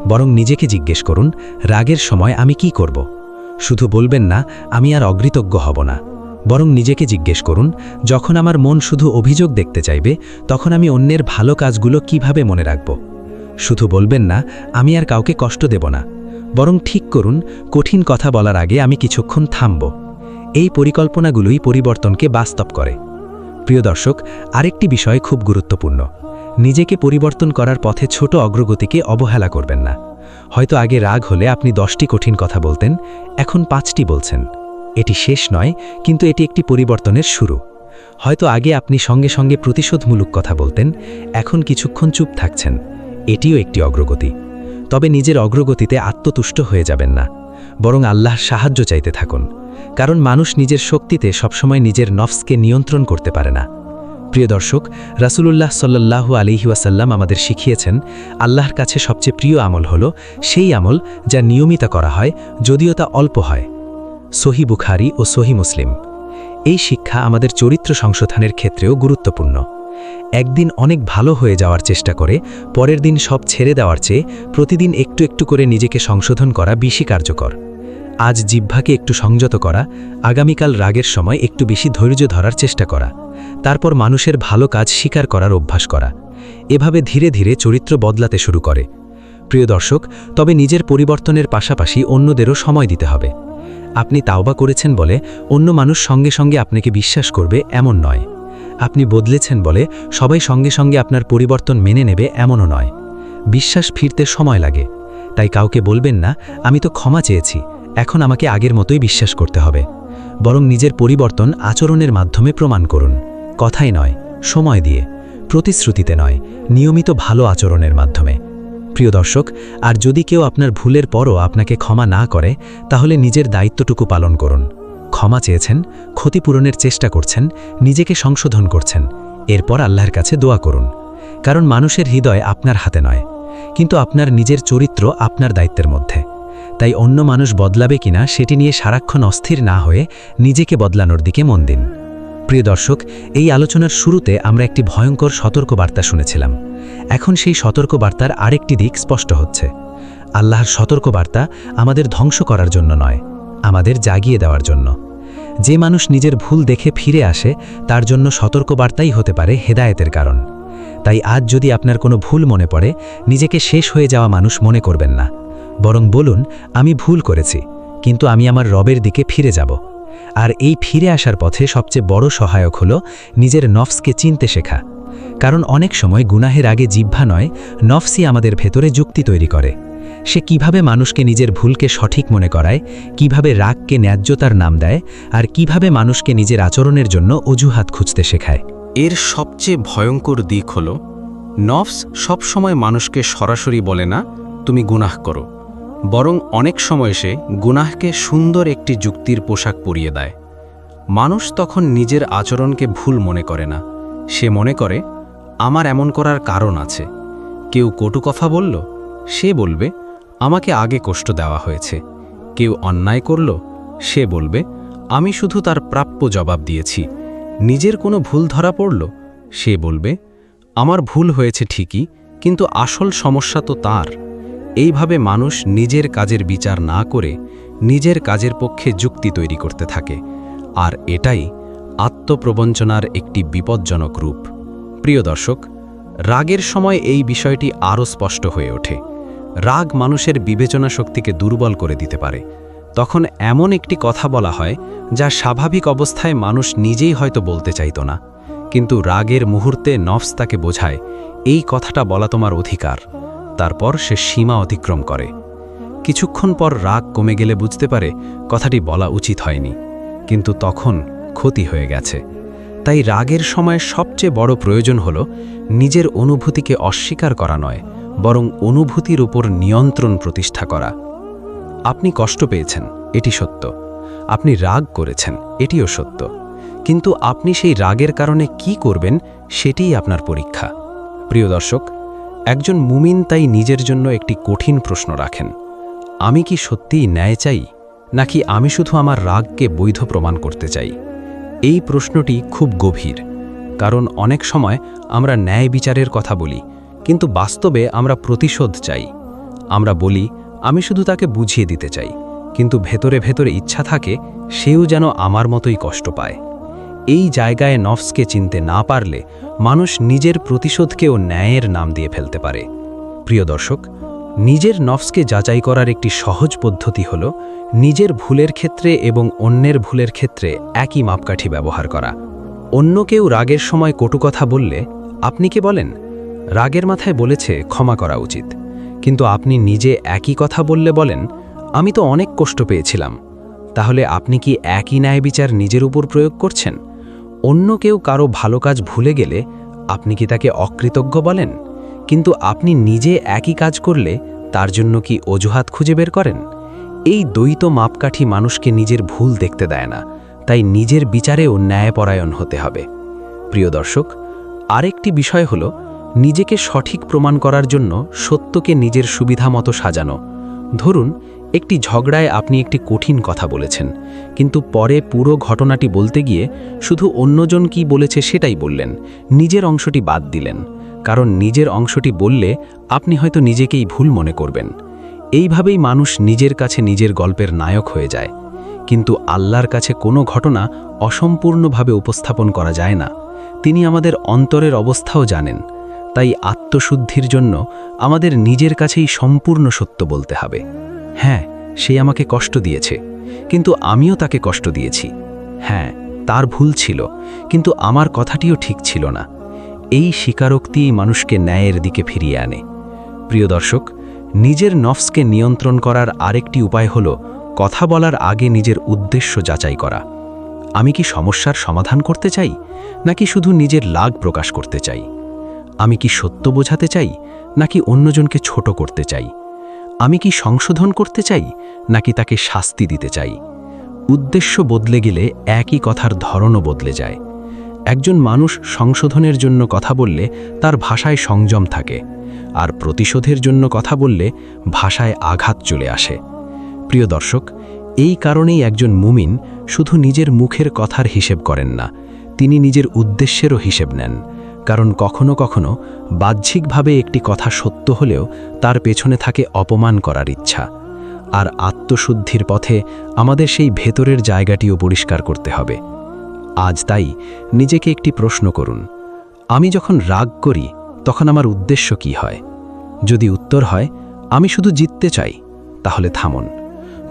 [SPEAKER 2] বরং নিজেকে জিজ্ঞেস করুন রাগের সময় আমি কি করব। শুধু বলবেন না আমি আর অকৃতজ্ঞ হব না, বরং নিজেকে জিজ্ঞেস করুন যখন আমার মন শুধু অভিযোগ দেখতে চাইবে, তখন আমি অন্যের ভালো কাজগুলো কিভাবে মনে রাখব। শুধু বলবেন না আমি আর কাউকে কষ্ট দেব না, বরং ঠিক করুন কঠিন কথা বলার আগে আমি কিছুক্ষণ থামব। এই পরিকল্পনাগুলোই পরিবর্তনকে বাস্তব করে। প্রিয় দর্শক, আরেকটি বিষয় খুব গুরুত্বপূর্ণ, নিজেকে পরিবর্তন করার পথে ছোট অগ্রগতিকে অবহেলা করবেন না। হয়তো আগে রাগ হলে আপনি 10টি কঠিন কথা বলতেন, এখন 5টি বলছেন। এটি শেষ নয়, কিন্তু এটি একটি পরিবর্তনের শুরু। হয়তো আগে আপনি সঙ্গে সঙ্গে প্রতিশোধমূলক কথা বলতেন, এখন কিছুক্ষণ চুপ থাকছেন। এটিও একটি অগ্রগতি। তবে নিজের অগ্রগতিতে আত্মতুষ্ট হয়ে যাবেন না, বরং আল্লাহর সাহায্য চাইতে থাকুন। কারণ মানুষ নিজের শক্তিতে সবসময় নিজের নফসকে নিয়ন্ত্রণ করতে পারে না। প্রিয় দর্শক, রাসূলুল্লাহ সাল্লাল্লাহু আলাইহি ওয়াসাল্লাম আমাদের শিখিয়েছেন আল্লাহর কাছে সবচেয়ে প্রিয় আমল হলো সেই আমল যা নিয়মিত করা হয়, যদিও তা অল্প হয়। সহিহ বুখারী ও সহিহ মুসলিম। এই শিক্ষা আমাদের চরিত্র সংশোধনের ক্ষেত্রেও গুরুত্বপূর্ণ। একদিন অনেক ভালো হয়ে যাওয়ার চেষ্টা করে পরের দিন সব ছেড়ে দেওয়ার চেয়ে প্রতিদিন একটু একটু করে নিজেকে সংশোধন করা বেশি কার্যকর। আজ জিহ্বাকে একটু সংযত করা, আগামীকাল রাগের সময় একটু বেশি ধৈর্য ধরার চেষ্টা করা, তারপর মানুষের ভালো কাজ স্বীকার করার অভ্যাস করা। এভাবে ধীরে ধীরে চরিত্র বদলাতে শুরু করে। প্রিয় দর্শক, তবে নিজের পরিবর্তনের পাশাপাশি অন্যদেরও সময় দিতে হবে। আপনি তাওবা করেছেন বলে অন্য মানুষ সঙ্গে সঙ্গে আপনাকে বিশ্বাস করবে এমন নয়। আপনি বদলেছেন বলে সবাই সঙ্গে সঙ্গে আপনার পরিবর্তন মেনে নেবে এমনও নয়। বিশ্বাস ফিরতে সময় লাগে। তাই কাউকে বলবেন না, আমি তো ক্ষমা চেয়েছি, এখন আমাকে আগের মতোই বিশ্বাস করতে হবে। বরং নিজের পরিবর্তন আচরণের মাধ্যমে প্রমাণ করুন, কথাই নয়, সময় দিয়ে, প্রতিশ্রুতিতে নয়, নিয়মিত ভালো আচরণের মাধ্যমে। প্রিয় দর্শক, আর যদি কেউ আপনার ভুলের পরও আপনাকে ক্ষমা না করে, তাহলে নিজের দায়িত্বটুকু পালন করুন। ক্ষমা চেয়েছেন, ক্ষতিপূরণের চেষ্টা করছেন, নিজেকে সংশোধন করছেন, এরপর আল্লাহর কাছে দোয়া করুন। কারণ মানুষের হৃদয় আপনার হাতে নয়, কিন্তু আপনার নিজের চরিত্র আপনার দায়িত্বের মধ্যে। তাই অন্য মানুষ বদলাবে কিনা সেটি নিয়ে সারাক্ষণ অস্থির না হয়ে নিজেকে বদলানোর দিকে মন দিন। প্রিয় দর্শক, এই আলোচনার শুরুতে আমরা একটি ভয়ঙ্কর সতর্কবার্তা শুনেছিলাম। এখন সেই সতর্কবার্তার আরেকটি দিক স্পষ্ট হচ্ছে। আল্লাহর সতর্কবার্তা আমাদের ধ্বংস করার জন্য নয়, আমাদের জাগিয়ে দেওয়ার জন্য। যে মানুষ নিজের ভুল দেখে ফিরে আসে, তার জন্য সতর্কবার্তাই হতে পারে হেদায়েতের কারণ। তাই আজ যদি আপনার কোনো ভুল মনে পড়ে, নিজেকে শেষ হয়ে যাওয়া মানুষ মনে করবেন না, বরং বলুন, আমি ভুল করেছি, কিন্তু আমি আমার রবের দিকে ফিরে যাব। আর এই ফিরে আসার পথে সবচেয়ে বড় সহায়ক হলো নিজের নফসকে চিনতে শেখা। কারণ অনেক সময় গুনাহের আগে জিহ্বা নয়, নফসই আমাদের ভেতরে যুক্তি তৈরি করে। সে কিভাবে মানুষকে নিজের ভুলকে সঠিক মনে করায়, কিভাবে রাগকে ন্যায্যতার নাম দেয়, আর কিভাবে মানুষকে নিজের আচরণের জন্য অজুহাত খুঁজতে শেখায়।
[SPEAKER 1] এর সবচেয়ে ভয়ঙ্কর দিক হল, নফস সবসময় মানুষকে সরাসরি বলে না তুমি গুনাহ করো, বরং অনেক সময় সে গুনাহকে সুন্দর একটি যুক্তির পোশাক পরিয়ে দেয়। মানুষ তখন নিজের আচরণকে ভুল মনে করে না, সে মনে করে আমার এমন করার কারণ আছে। কেউ কটু কথা বলল, সে বলবে আমাকে আগে কষ্ট দেওয়া হয়েছে। কেউ অন্যায় করল, সে বলবে আমি শুধু তার প্রাপ্য জবাব দিয়েছি। নিজের কোনো ভুল ধরা পড়ল, সে বলবে আমার ভুল হয়েছে ঠিকই, কিন্তু আসল সমস্যা তো তার। এইভাবে মানুষ নিজের কাজের বিচার না করে নিজের কাজের পক্ষে যুক্তি তৈরি করতে থাকে, আর এটাই আত্মপ্রবঞ্চনার একটি বিপজ্জনক রূপ। প্রিয় দর্শক, রাগের সময় এই বিষয়টি আরও স্পষ্ট হয়ে ওঠে। রাগ মানুষের বিবেচনা শক্তিকে দুর্বল করে দিতে পারে। তখন এমন একটি কথা বলা হয় যা স্বাভাবিক অবস্থায় মানুষ নিজেই হয়তো বলতে চাইত না, কিন্তু রাগের মুহূর্তে নফস তাকে বোঝায় এই কথাটা বলা তোমার অধিকার। তারপর সে সীমা অতিক্রম করে। কিছুক্ষণ পর রাগ কমে গেলে বুঝতে পারে কথাটি বলা উচিত হয়নি, কিন্তু তখন ক্ষতি হয়ে গেছে। তাই রাগের সময় সবচেয়ে বড় প্রয়োজন হল নিজের অনুভূতিকে অস্বীকার করা নয়, বরং অনুভূতির উপর নিয়ন্ত্রণ প্রতিষ্ঠা করা। আপনি কষ্ট পেয়েছেন, এটি সত্য। আপনি রাগ করেছেন, এটিও সত্য। কিন্তু আপনি সেই রাগের কারণে কি করবেন, সেটিই আপনার পরীক্ষা। প্রিয় দর্শক, একজন মুমিন তাই নিজের জন্য একটি কঠিন প্রশ্ন রাখেন, আমি কি সত্যিই ন্যায় চাই, নাকি আমি শুধু আমার রাগকে বৈধ প্রমাণ করতে চাই? এই প্রশ্নটি খুব গভীর, কারণ অনেক সময় আমরা ন্যায় বিচারের কথা বলি, কিন্তু বাস্তবে আমরা প্রতিশোধ চাই। আমরা বলি আমি শুধু তাকে বুঝিয়ে দিতে চাই, কিন্তু ভেতরে ভেতরে ইচ্ছা থাকে সেও যেন আমার মতোই কষ্ট পায়। এই জায়গায় নফসকে চিনতে না পারলে মানুষ নিজের প্রতিশোধকেও ন্যায়ের নাম দিয়ে ফেলতে পারে। প্রিয় দর্শক, নিজের নফসকে যাচাই করার একটি সহজ পদ্ধতি হল নিজের ভুলের ক্ষেত্রে এবং অন্যের ভুলের ক্ষেত্রে একই মাপকাঠি ব্যবহার করা। অন্য কেউ রাগের সময় কটু কথা বললে আপনি কি বলেন, রাগের মাথায় বলেছে ক্ষমা করা উচিত, কিন্তু আপনি নিজে একই কথা বললে বলেন আমি তো অনেক কষ্ট পেয়েছিলাম। তাহলে আপনি কি একই ন্যায় বিচার নিজের উপর প্রয়োগ করছেন? অন্য কেউ কারো ভালো কাজ ভুলে গেলে আপনি কি তাকে অকৃতজ্ঞ বলেন, কিন্তু আপনি নিজে একই কাজ করলে তার জন্য কি অজুহাত খুঁজে বের করেন? এই দ্বৈত মাপকাঠি মানুষকে নিজের ভুল দেখতে দেয় না, তাই নিজের বিচারেও ন্যায়পরায়ণ হতে হবে। প্রিয় দর্শক, আরেকটি বিষয় হল নিজেকে সঠিক প্রমাণ করার জন্য সত্যকে নিজের সুবিধা মতো সাজানো। ধরুন, একটি ঝগড়ায় আপনি একটি কঠিন কথা বলেছেন, কিন্তু পরে পুরো ঘটনাটি বলতে গিয়ে শুধু অন্যজন কি বলেছে সেটাই বললেন, নিজের অংশটি বাদ দিলেন। কারণ নিজের অংশটি বললে আপনি হয়তো নিজেকেই ভুল মনে করবেন। এইভাবেই মানুষ নিজের কাছে নিজের গল্পের নায়ক হয়ে যায়। কিন্তু আল্লাহর কাছে কোনো ঘটনা অসম্পূর্ণভাবে উপস্থাপন করা যায় না। তিনি আমাদের অন্তরের অবস্থাও জানেন। তাই আত্মশুদ্ধির জন্য আমাদের নিজের কাছেই সম্পূর্ণ সত্য বলতে হবে। হ্যাঁ, সে আমাকে কষ্ট দিয়েছে, কিন্তু আমিও তাকে কষ্ট দিয়েছি। হ্যাঁ, তার ভুল ছিল, কিন্তু আমার কথাটিও ঠিক ছিল না। এই স্বীকারোক্তিই মানুষকে ন্যায়ের দিকে ফিরিয়ে আনে।
[SPEAKER 2] প্রিয় দর্শক, নিজের নফসকে নিয়ন্ত্রণ করার আরেকটি উপায় হল কথা বলার আগে নিজের উদ্দেশ্য যাচাই করা। আমি কি সমস্যার সমাধান করতে চাই, নাকি শুধু নিজের লাগ প্রকাশ করতে চাই? আমি কি সত্য বোঝাতে চাই, নাকি অন্যজনকে ছোট করতে চাই? আমি কি সংশোধন করতে চাই, নাকি তাকে শাস্তি দিতে চাই? উদ্দেশ্য বদলে গেলে একই কথার ধরনও বদলে যায়। একজন মানুষ সংশোধনের জন্য কথা বললে তার ভাষায় সংযম থাকে, আর প্রতিশোধের জন্য কথা বললে ভাষায় আঘাত চলে আসে। প্রিয় দর্শক, এই কারণেই একজন মুমিন শুধু নিজের মুখের কথার হিসেব করেন না, তিনি নিজের উদ্দেশ্যেরও হিসেব নেন। কারণ কখনো কখনো বাহ্যিকভাবে একটি কথা সত্য হলেও তার পেছনে থাকে অপমান করার ইচ্ছা। আর আত্মশুদ্ধির পথে আমাদের সেই ভেতরের জায়গাটিও পরিষ্কার করতে হবে। আজ তাই নিজেকে একটি প্রশ্ন করুন, আমি যখন রাগ করি তখন আমার উদ্দেশ্য কি হয়? যদি উত্তর হয় আমি শুধু জিততে চাই, তাহলে থামুন।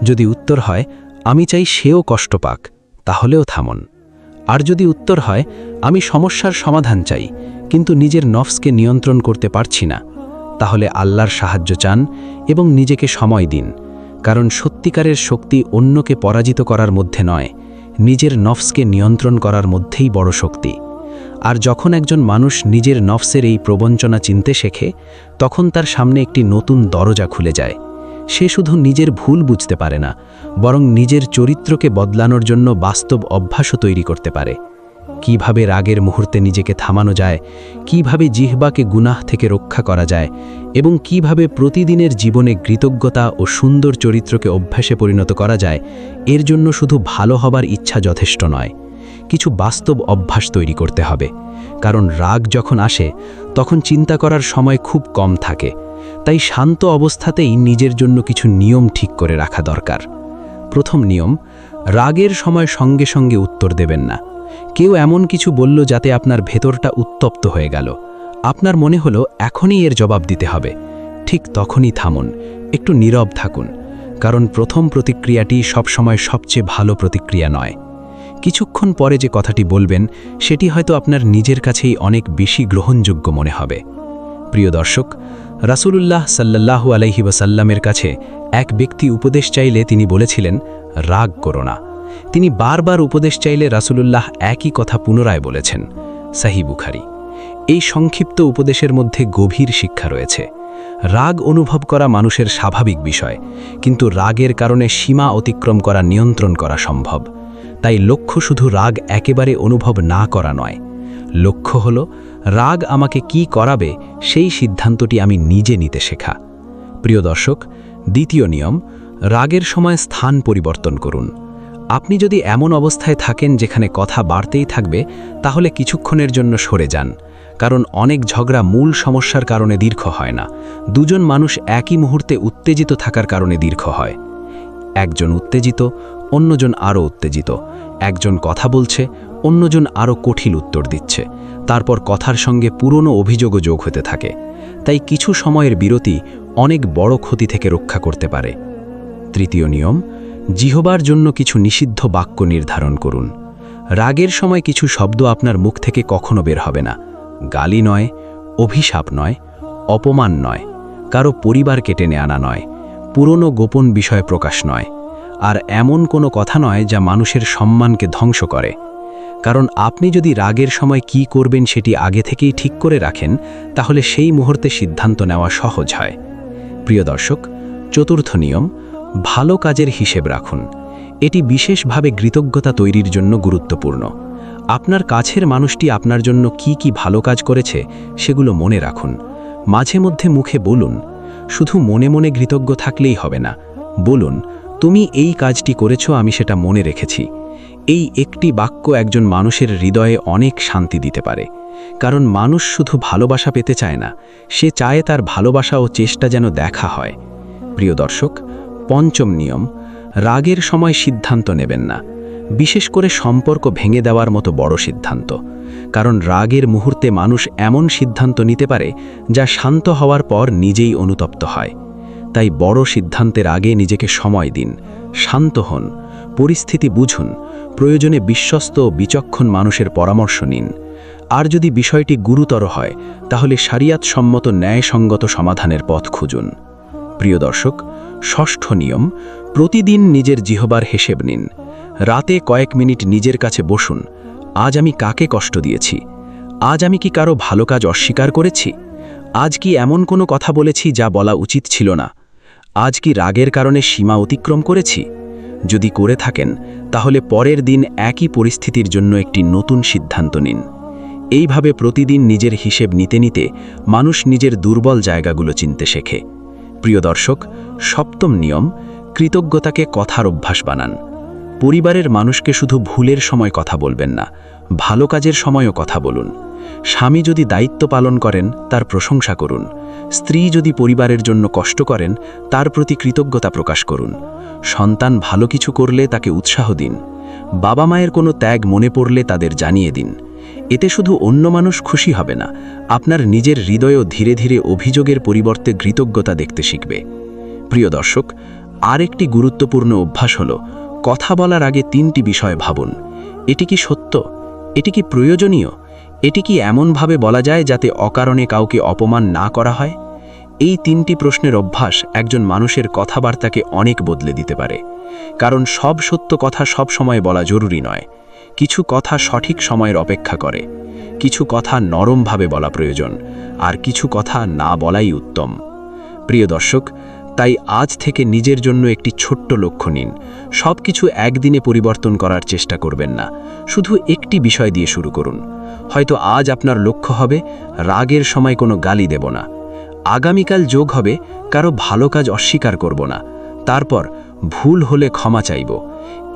[SPEAKER 2] যদি উত্তর হয় আমি চাই সেও কষ্ট পাক, তাহলেও থামুন। আর যদি উত্তর হয় আমি সমস্যার সমাধান চাই কিন্তু নিজের নফসকে নিয়ন্ত্রণ করতে পারছি না, তাহলে আল্লাহর সাহায্য চান এবং নিজেকে সময় দিন। কারণ সত্যিকারের শক্তি অন্যকে পরাজিত করার মধ্যে নয়, নিজের নফসকে নিয়ন্ত্রণ করার মধ্যেই বড় শক্তি। আর যখন একজন মানুষ নিজের নফসের এই প্রবঞ্চনা চিনতে শেখে, তখন তার সামনে একটি নতুন দরজা খুলে যায়। সে শুধু নিজের ভুল বুঝতে পারে না, বরং নিজের চরিত্রকে বদলানোর জন্য বাস্তব অভ্যাসও তৈরি করতে পারে। কিভাবে রাগের মুহূর্তে নিজেকে থামানো যায়, কিভাবে জিহ্বাকে গুনাহ থেকে রক্ষা করা যায়, এবং কিভাবে প্রতিদিনের জীবনে কৃতজ্ঞতা ও সুন্দর চরিত্রকে অভ্যাসে পরিণত করা যায়, এর জন্য শুধু ভালো হবার ইচ্ছা যথেষ্ট নয়, কিছু বাস্তব অভ্যাস তৈরি করতে হবে। কারণ রাগ যখন আসে তখন চিন্তা করার সময় খুব কম থাকে, তাই শান্ত অবস্থাতেই নিজের জন্য কিছু নিয়ম ঠিক করে রাখা দরকার। প্রথম নিয়ম, রাগের সময় সঙ্গে সঙ্গে উত্তর দেবেন না। কেউ এমন কিছু বলল যাতে আপনার ভেতরটা উত্তপ্ত হয়ে গেল, আপনার মনে হলো এখনই এর জবাব দিতে হবে, ঠিক তখনই থামুন, একটু নীরব থাকুন। কারণ প্রথম প্রতিক্রিয়াটি সবসময় সবচেয়ে ভালো প্রতিক্রিয়া নয়। কিছুক্ষণ পরে যে কথাটি বলবেন সেটি হয়তো আপনার নিজের কাছেই অনেক বেশি গ্রহণযোগ্য মনে হবে। প্রিয় দর্শক, রাসূলুল্লাহ সাল্লাল্লাহু আলাইহি ওয়াসাল্লামের কাছে এক ব্যক্তি উপদেশ চাইলে তিনি বলেছিলেন, রাগ করো না। তিনি বারবার উপদেশ চাইলে রাসূলুল্লাহ একই কথা পুনরায় বলেছেন। সহিহ বুখারী। এই সংক্ষিপ্ত উপদেশের মধ্যে গভীর শিক্ষা রয়েছে। রাগ অনুভব করা মানুষের স্বাভাবিক বিষয়, কিন্তু রাগের কারণে সীমা অতিক্রম করা নিয়ন্ত্রণ করা সম্ভব। তাই লক্ষ্য শুধু রাগ একেবারে অনুভব না করা নয়, লক্ষ্য হল রাগ আমাকে কি করাবে সেই সিদ্ধান্তটি আমি নিজে নিতে শেখা। প্রিয় দর্শক, দ্বিতীয় নিয়ম, রাগের সময় স্থান পরিবর্তন করুন। আপনি যদি এমন অবস্থায় থাকেন যেখানে কথা বাড়তেই থাকবে, তাহলে কিছুক্ষণের জন্য সরে যান। কারণ অনেক ঝগড়া মূল সমস্যার কারণে দীর্ঘ হয় না, দুজন মানুষ একই মুহূর্তে উত্তেজিত থাকার কারণে দীর্ঘ হয়। একজন উত্তেজিত, অন্যজন আরও উত্তেজিত। একজন কথা বলছে, অন্যজন আরও কঠিন উত্তর দিচ্ছে। তারপর কথার সঙ্গে পুরনো অভিযোগও যোগ হতে থাকে। তাই কিছু সময়ের বিরতি অনেক বড় ক্ষতি থেকে রক্ষা করতে পারে। তৃতীয় নিয়ম, জিহবার জন্য কিছু নিষিদ্ধ বাক্য নির্ধারণ করুন। রাগের সময় কিছু শব্দ আপনার মুখ থেকে কখনো বের হবে না। গালি নয়, অভিশাপ নয়, অপমান নয়, কারো পরিবারকে টেনে আনা নয়, পুরনো গোপন বিষয় প্রকাশ নয়, আর এমন কোনো কথা নয় যা মানুষের সম্মানকে ধ্বংস করে। কারণ আপনি যদি রাগের সময় কি করবেন সেটি আগে থেকেই ঠিক করে রাখেন, তাহলে সেই মুহূর্তে সিদ্ধান্ত নেওয়া সহজ হয়। প্রিয় দর্শক, চতুর্থ নিয়ম, ভালো কাজের হিসেব রাখুন। এটি বিশেষভাবে কৃতজ্ঞতা তৈরির জন্য গুরুত্বপূর্ণ। আপনার কাছের মানুষটি আপনার জন্য কি কি ভালো কাজ করেছে সেগুলো মনে রাখুন। মাঝে মধ্যে মুখে বলুন, শুধু মনে মনে কৃতজ্ঞ থাকলেই হবে না, বলুন, তুমি এই কাজটি করেছো, আমি সেটা মনে রেখেছি। এই একটি বাক্য একজন মানুষের হৃদয়ে অনেক শান্তি দিতে পারে। কারণ মানুষ শুধু ভালোবাসা পেতে চায় না, সে চায় তার ভালোবাসা ও চেষ্টা যেন দেখা হয়। প্রিয় দর্শক, পঞ্চম নিয়ম, রাগের সময় সিদ্ধান্ত নেবেন না, বিশেষ করে সম্পর্ক ভেঙে দেওয়ার মতো বড় সিদ্ধান্ত। কারণ রাগের মুহূর্তে মানুষ এমন সিদ্ধান্ত নিতে পারে যা শান্ত হওয়ার পর নিজেই অনুতপ্ত হয়। তাই বড় সিদ্ধান্তের আগে নিজেকে সময় দিন, শান্ত হন, পরিস্থিতি বুঝুন, প্রয়োজনে বিশ্বস্ত ও বিচক্ষণ মানুষের পরামর্শ নিন।
[SPEAKER 4] আর যদি বিষয়টি গুরুতর হয় তাহলে শরিয়াত সম্মত ন্যায়সঙ্গত সমাধানের পথ খুঁজুন। প্রিয় দর্শক, ষষ্ঠ নিয়ম, প্রতিদিন নিজের জিহবার হিসেব নিন। রাতে কয়েক মিনিট নিজের কাছে বসুন। আজ আমি কাকে কষ্ট দিয়েছি? আজ আমি কি কারো ভালো কাজ অস্বীকার করেছি? আজ কি এমন কোনো কথা বলেছি যা বলা উচিত ছিল না? আজ কি রাগের কারণে সীমা অতিক্রম করেছি? যদি করে থাকেন তাহলে পরের দিন একই পরিস্থিতির জন্য একটি নতুন সিদ্ধান্ত নিন। এইভাবে প্রতিদিন নিজের হিসেব নিতে নিতে মানুষ নিজের দুর্বল জায়গাগুলো চিনতে শেখে। প্রিয় দর্শক, সপ্তম নিয়ম, কৃতজ্ঞতাকে কথার অভ্যাস বানান। পরিবারের মানুষকে শুধু ভুলের সময় কথা বলবেন না, ভালো কাজের সময়ও কথা বলুন। স্বামী যদি দায়িত্ব পালন করেন তার প্রশংসা করুন। স্ত্রী যদি পরিবারের জন্য কষ্ট করেন তার প্রতি কৃতজ্ঞতা প্রকাশ করুন। সন্তান ভালো কিছু করলে তাকে উৎসাহ দিন। বাবা মায়ের কোনো ত্যাগ মনে পড়লে তাদের জানিয়ে দিন। এতে শুধু অন্য মানুষ খুশি হবে না, আপনার নিজের হৃদয়ও ধীরে ধীরে অভিযোগের পরিবর্তে কৃতজ্ঞতা দেখতে শিখবে। প্রিয় দর্শক, আর একটি গুরুত্বপূর্ণ অভ্যাস হল কথা বলার আগে 3টি বিষয় ভাবুন। এটি কি সত্য? এটি কি প্রয়োজনীয়? এটি কি এমনভাবে বলা যায় যাতে অকারণে কাউকে অপমান না করা হয়? এই 3টি প্রশ্নের অভ্যাস একজন মানুষের কথাবার্তাকে অনেক বদলে দিতে পারে। কারণ সব সত্য কথা সব সময় বলা জরুরি নয়। কিছু কথা সঠিক সময়ের অপেক্ষা করে, কিছু কথা নরমভাবে বলা প্রয়োজন, আর কিছু কথা না বলাই উত্তম। প্রিয় দর্শক, তাই আজ থেকে নিজের জন্য একটি ছোট্ট লক্ষ্য নিন। সব কিছু একদিনে পরিবর্তন করার চেষ্টা করবেন না, শুধু একটি বিষয় দিয়ে শুরু করুন। হয়তো আজ আপনার লক্ষ্য হবে রাগের সময় কোনো গালি দেব না। আগামীকাল যোগ হবে কারো ভালো কাজ অস্বীকার করব না। তারপর ভুল হলে ক্ষমা চাইব।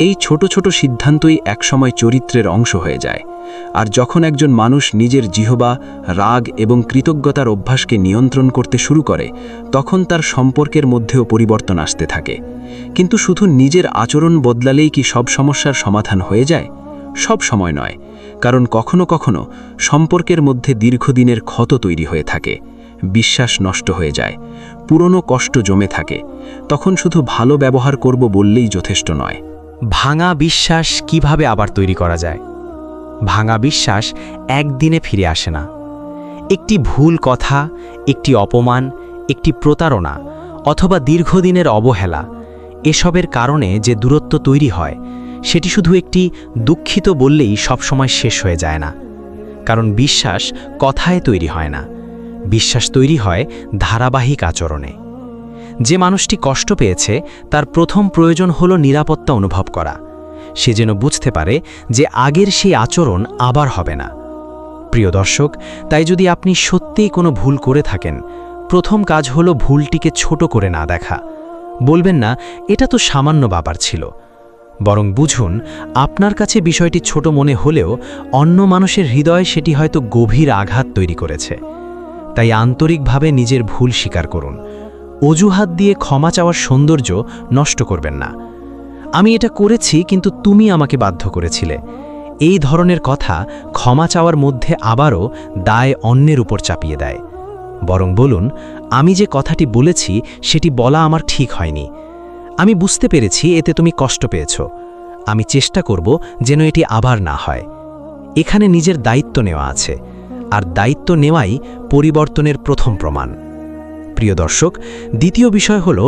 [SPEAKER 4] এই ছোট ছোট সিদ্ধান্তই একসময় চরিত্রের অংশ হয়ে যায়। আর যখন একজন মানুষ নিজের জিহবা, রাগ এবং কৃতজ্ঞতার অভ্যাসকে নিয়ন্ত্রণ করতে শুরু করে, তখন তার সম্পর্কের মধ্যেও পরিবর্তন আসতে থাকে। কিন্তু শুধু নিজের আচরণ বদলালেই কি সব সমস্যার সমাধান হয়ে যায়? সব সময় নয়, কারণ কখনো কখনো সম্পর্কের মধ্যে দীর্ঘদিনের ক্ষত তৈরি হয়ে থাকে, বিশ্বাস নষ্ট হয়ে যায়, পুরনো কষ্ট জমে থাকে। তখন শুধু ভালো ব্যবহার করব বললেই যথেষ্ট নয়।
[SPEAKER 1] ভাঙা বিশ্বাস কিভাবে আবার তৈরি করা যায়? ভাঙা বিশ্বাস একদিনে ফিরে আসে না। একটি ভুল কথা, একটি অপমান, একটি প্রতারণা অথবা দীর্ঘদিনের অবহেলা, এসবের কারণে যে দূরত্ব তৈরি হয় সেটি শুধু একটি দুঃখিত বললেই সবসময় শেষ হয়ে যায় না। কারণ বিশ্বাস কথায় তৈরি হয় না, বিশ্বাস তৈরি হয় ধারাবাহিক আচরণে। যে মানুষটি কষ্ট পেয়েছে তার প্রথম প্রয়োজন হলো নিরাপত্তা অনুভব করা। সে যেন বুঝতে পারে যে আগের সেই আচরণ আবার হবে না। প্রিয় দর্শক, তাই যদি আপনি সত্যিই কোনো ভুল করে থাকেন, প্রথম কাজ হলো ভুলটিকে ছোট করে না দেখা। বলবেন না এটা তো সামান্য ব্যাপার ছিল, বরং বুঝুন আপনার কাছে বিষয়টি ছোট মনে হলেও অন্য মানুষের হৃদয়ে সেটি হয়তো গভীর আঘাত তৈরি করেছে। তাই আন্তরিকভাবে নিজের ভুল স্বীকার করুন। অজুহাত দিয়ে ক্ষমা চাওয়ার সৌন্দর্য নষ্ট করবেন না। আমি এটা করেছি কিন্তু তুমি আমাকে বাধ্য করেছিলে, এই ধরনের কথা ক্ষমা চাওয়ার মধ্যে আবারও দায় অন্যের উপর চাপিয়ে দেয়। বরং বলুন, আমি যে কথাটি বলেছি সেটি বলা আমার ঠিক হয়নি। আমি বুঝতে পেরেছি এতে তুমি কষ্ট পেয়েছ। আমি চেষ্টা করব যেন এটি আবার না হয়। এখানে নিজের দায়িত্ব নেওয়া আছে, আর দায়িত্ব নেওয়াই পরিবর্তনের প্রথম প্রমাণ। প্রিয় দর্শক, দ্বিতীয় বিষয় হলো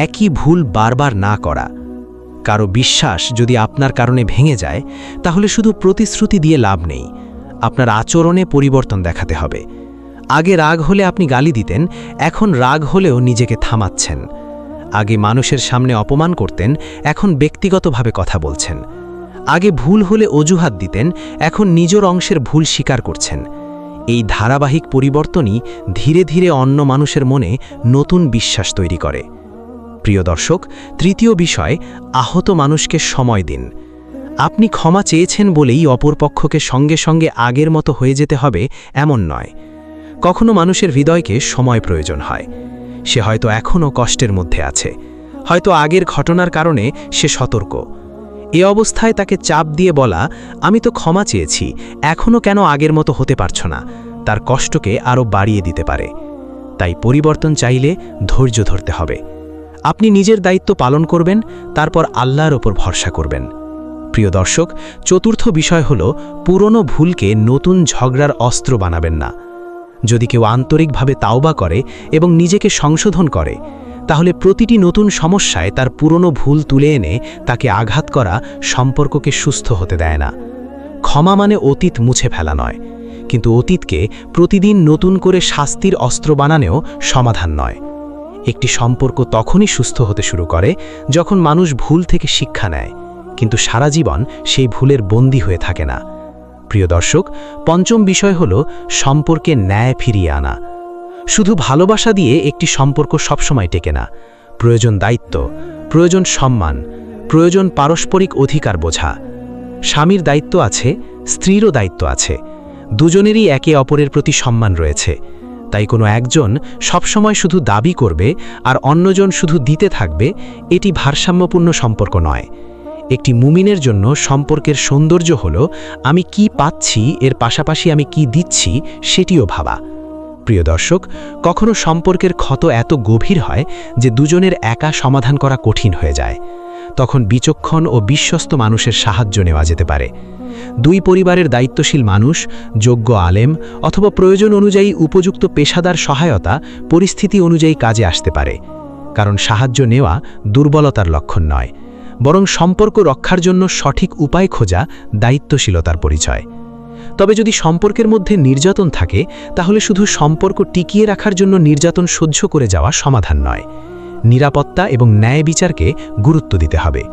[SPEAKER 1] একই ভুল বারবার না করা। কারো বিশ্বাস যদি আপনার কারণে ভেঙে যায়, তাহলে শুধু প্রতিশ্রুতি দিয়ে লাভ নেই, আপনার আচরণে পরিবর্তন দেখাতে হবে। আগে রাগ হলে আপনি গালি দিতেন, এখন রাগ হলেও নিজেকে থামাচ্ছেন। আগে মানুষের সামনে অপমান করতেন, এখন ব্যক্তিগতভাবে কথা বলছেন। আগে ভুল হলে অজুহাত দিতেন, এখন নিজের অংশের ভুল স্বীকার করছেন। এই ধারাবাহিক পরিবর্তনই ধীরে ধীরে অন্য মানুষের মনে নতুন বিশ্বাস তৈরি করে। প্রিয় দর্শক, তৃতীয় বিষয়, আহত মানুষকে সময় দিন। আপনি ক্ষমা চেয়েছেন বলেই অপরপক্ষকে সঙ্গে সঙ্গে আগের মতো হয়ে যেতে হবে এমন নয়। কখনো মানুষের হৃদয়কে সময় প্রয়োজন হয়। সে হয়তো এখনও কষ্টের মধ্যে আছে, হয়তো আগের ঘটনার কারণে সে সতর্ক। এ অবস্থায় তাকে চাপ দিয়ে বলা, আমি তো ক্ষমা চেয়েছি, এখনও কেন আগের মতো হতে পারছো না, তার কষ্টকে আরও বাড়িয়ে দিতে পারে। তাই পরিবর্তন চাইলে ধৈর্য ধরতে হবে। আপনি নিজের দায়িত্ব পালন করবেন, তারপর আল্লাহর ওপর ভরসা করবেন।
[SPEAKER 2] প্রিয় দর্শক, চতুর্থ বিষয় হল পুরনো ভুলকে নতুন ঝগড়ার অস্ত্র বানাবেন না। যদি কেউ আন্তরিকভাবে তাওবা করে এবং নিজেকে সংশোধন করে, তাহলে প্রতিটি নতুন সমস্যায় তার পুরনো ভুল তুলে এনে তাকে আঘাত করা সম্পর্ককে সুস্থ হতে দেয় না। ক্ষমা মানে অতীত মুছে ফেলা নয়, কিন্তু অতীতকে প্রতিদিন নতুন করে শাস্তির অস্ত্র বানানোও সমাধান নয়। একটি সম্পর্ক তখনই সুস্থ হতে শুরু করে যখন মানুষ ভুল থেকে শিক্ষা নেয়, কিন্তু সারা জীবন সেই ভুলের বন্দী হয়ে থাকে না। প্রিয় দর্শক, পঞ্চম বিষয় হল সম্পর্কে ন্যায় ফিরিয়ে আনা। শুধু ভালোবাসা দিয়ে একটি সম্পর্ক সবসময় টেকে না। প্রয়োজন দায়িত্ব, প্রয়োজন সম্মান, প্রয়োজন পারস্পরিক অধিকার বোঝা। স্বামীর দায়িত্ব আছে, স্ত্রীরও দায়িত্ব আছে। দুজনেরই একে অপরের প্রতি সম্মান রয়েছে। তাই কোনো একজন সবসময় শুধু দাবি করবে আর অন্যজন শুধু দিতে থাকবে, এটি ভারসাম্যপূর্ণ সম্পর্ক নয়। একটি মুমিনের জন্য সম্পর্কের সৌন্দর্য হল আমি কি পাচ্ছি এর পাশাপাশি আমি কি দিচ্ছি সেটিও ভাবা। প্রিয় দর্শক, কখনো সম্পর্কের ক্ষত এত গভীর হয় যে দুজনের একা সমাধান করা কঠিন হয়ে যায়। তখন বিচক্ষণ ও বিশ্বস্ত মানুষের সাহায্য নেওয়া যেতে পারে। দুই পরিবারের দায়িত্বশীল মানুষ, যোগ্য আলেম অথবা প্রয়োজন অনুযায়ী উপযুক্ত পেশাদার সহায়তা পরিস্থিতি অনুযায়ী কাজে আসতে পারে। কারণ সাহায্য নেওয়া দুর্বলতার লক্ষণ নয়, বরং সম্পর্ক রক্ষার জন্য সঠিক উপায় খোঁজা দায়িত্বশীলতার পরিচয়। তবে যদি সম্পর্কের মধ্যে নির্যাতন থাকে, তাহলে শুধু সম্পর্ক টিকিয়ে রাখার জন্য নির্যাতন সহ্য করে যাওয়া সমাধান নয়। নিরাপত্তা এবং ন্যায় বিচারকে গুরুত্ব দিতে হবে।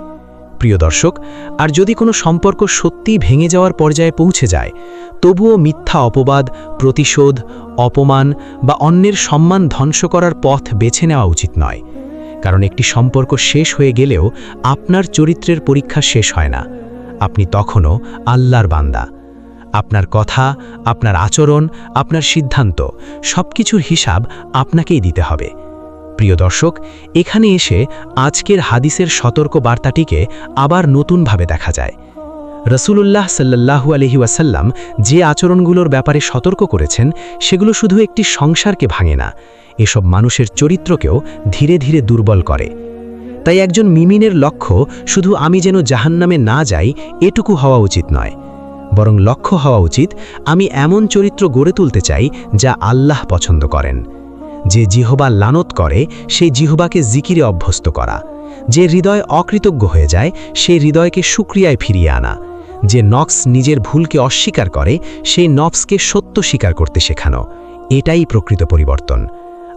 [SPEAKER 2] প্রিয় দর্শক, আর যদি কোনো সম্পর্ক সত্যিই ভেঙে যাওয়ার পর্যায়ে পৌঁছে যায়, তবুও মিথ্যা অপবাদ, প্রতিশোধ, অপমান বা অন্যের সম্মান ধ্বংস করার পথ বেছে নেওয়া উচিত নয়। কারণ একটি সম্পর্ক শেষ হয়ে গেলেও আপনার চরিত্রের পরীক্ষা শেষ হয় না। আপনি তখনও আল্লাহর বান্দা। আপনার কথা, আপনার আচরণ, আপনার সিদ্ধান্ত সবকিছুর হিসাব আপনাকেই দিতে হবে। প্রিয় দর্শক, এখানে এসে আজকের হাদিসের সতর্ক বার্তাটিকে আবার নতুনভাবে দেখা যায়। রাসূলুল্লাহ সাল্লাল্লাহু আলাইহি ওয়াসাল্লাম যে আচরণগুলোর ব্যাপারে সতর্ক করেছেন, সেগুলো শুধু একটি সংসারকে ভাঙে না, এসব মানুষের চরিত্রকেও ধীরে ধীরে দুর্বল করে। তাই একজন মুমিনের লক্ষ্য শুধু আমি যেন জাহান্নামে না যাই এটুকু হওয়া উচিত নয়, বরং লক্ষ্য হওয়া উচিত আমি এমন চরিত্র গড়ে তুলতে চাই যা আল্লাহ পছন্দ করেন। যে জিহবা লানত করে সেই জিহবাকে জিকিরে অভ্যস্ত করা, যে হৃদয় অকৃতজ্ঞ হয়ে যায় সেই হৃদয়কে শুকরিয়ায় ফিরিয়ে আনা, যে নফস নিজের ভুলকে অস্বীকার করে সেই নফসকে সত্য স্বীকার করতে শেখানো। এটাই প্রকৃত পরিবর্তন।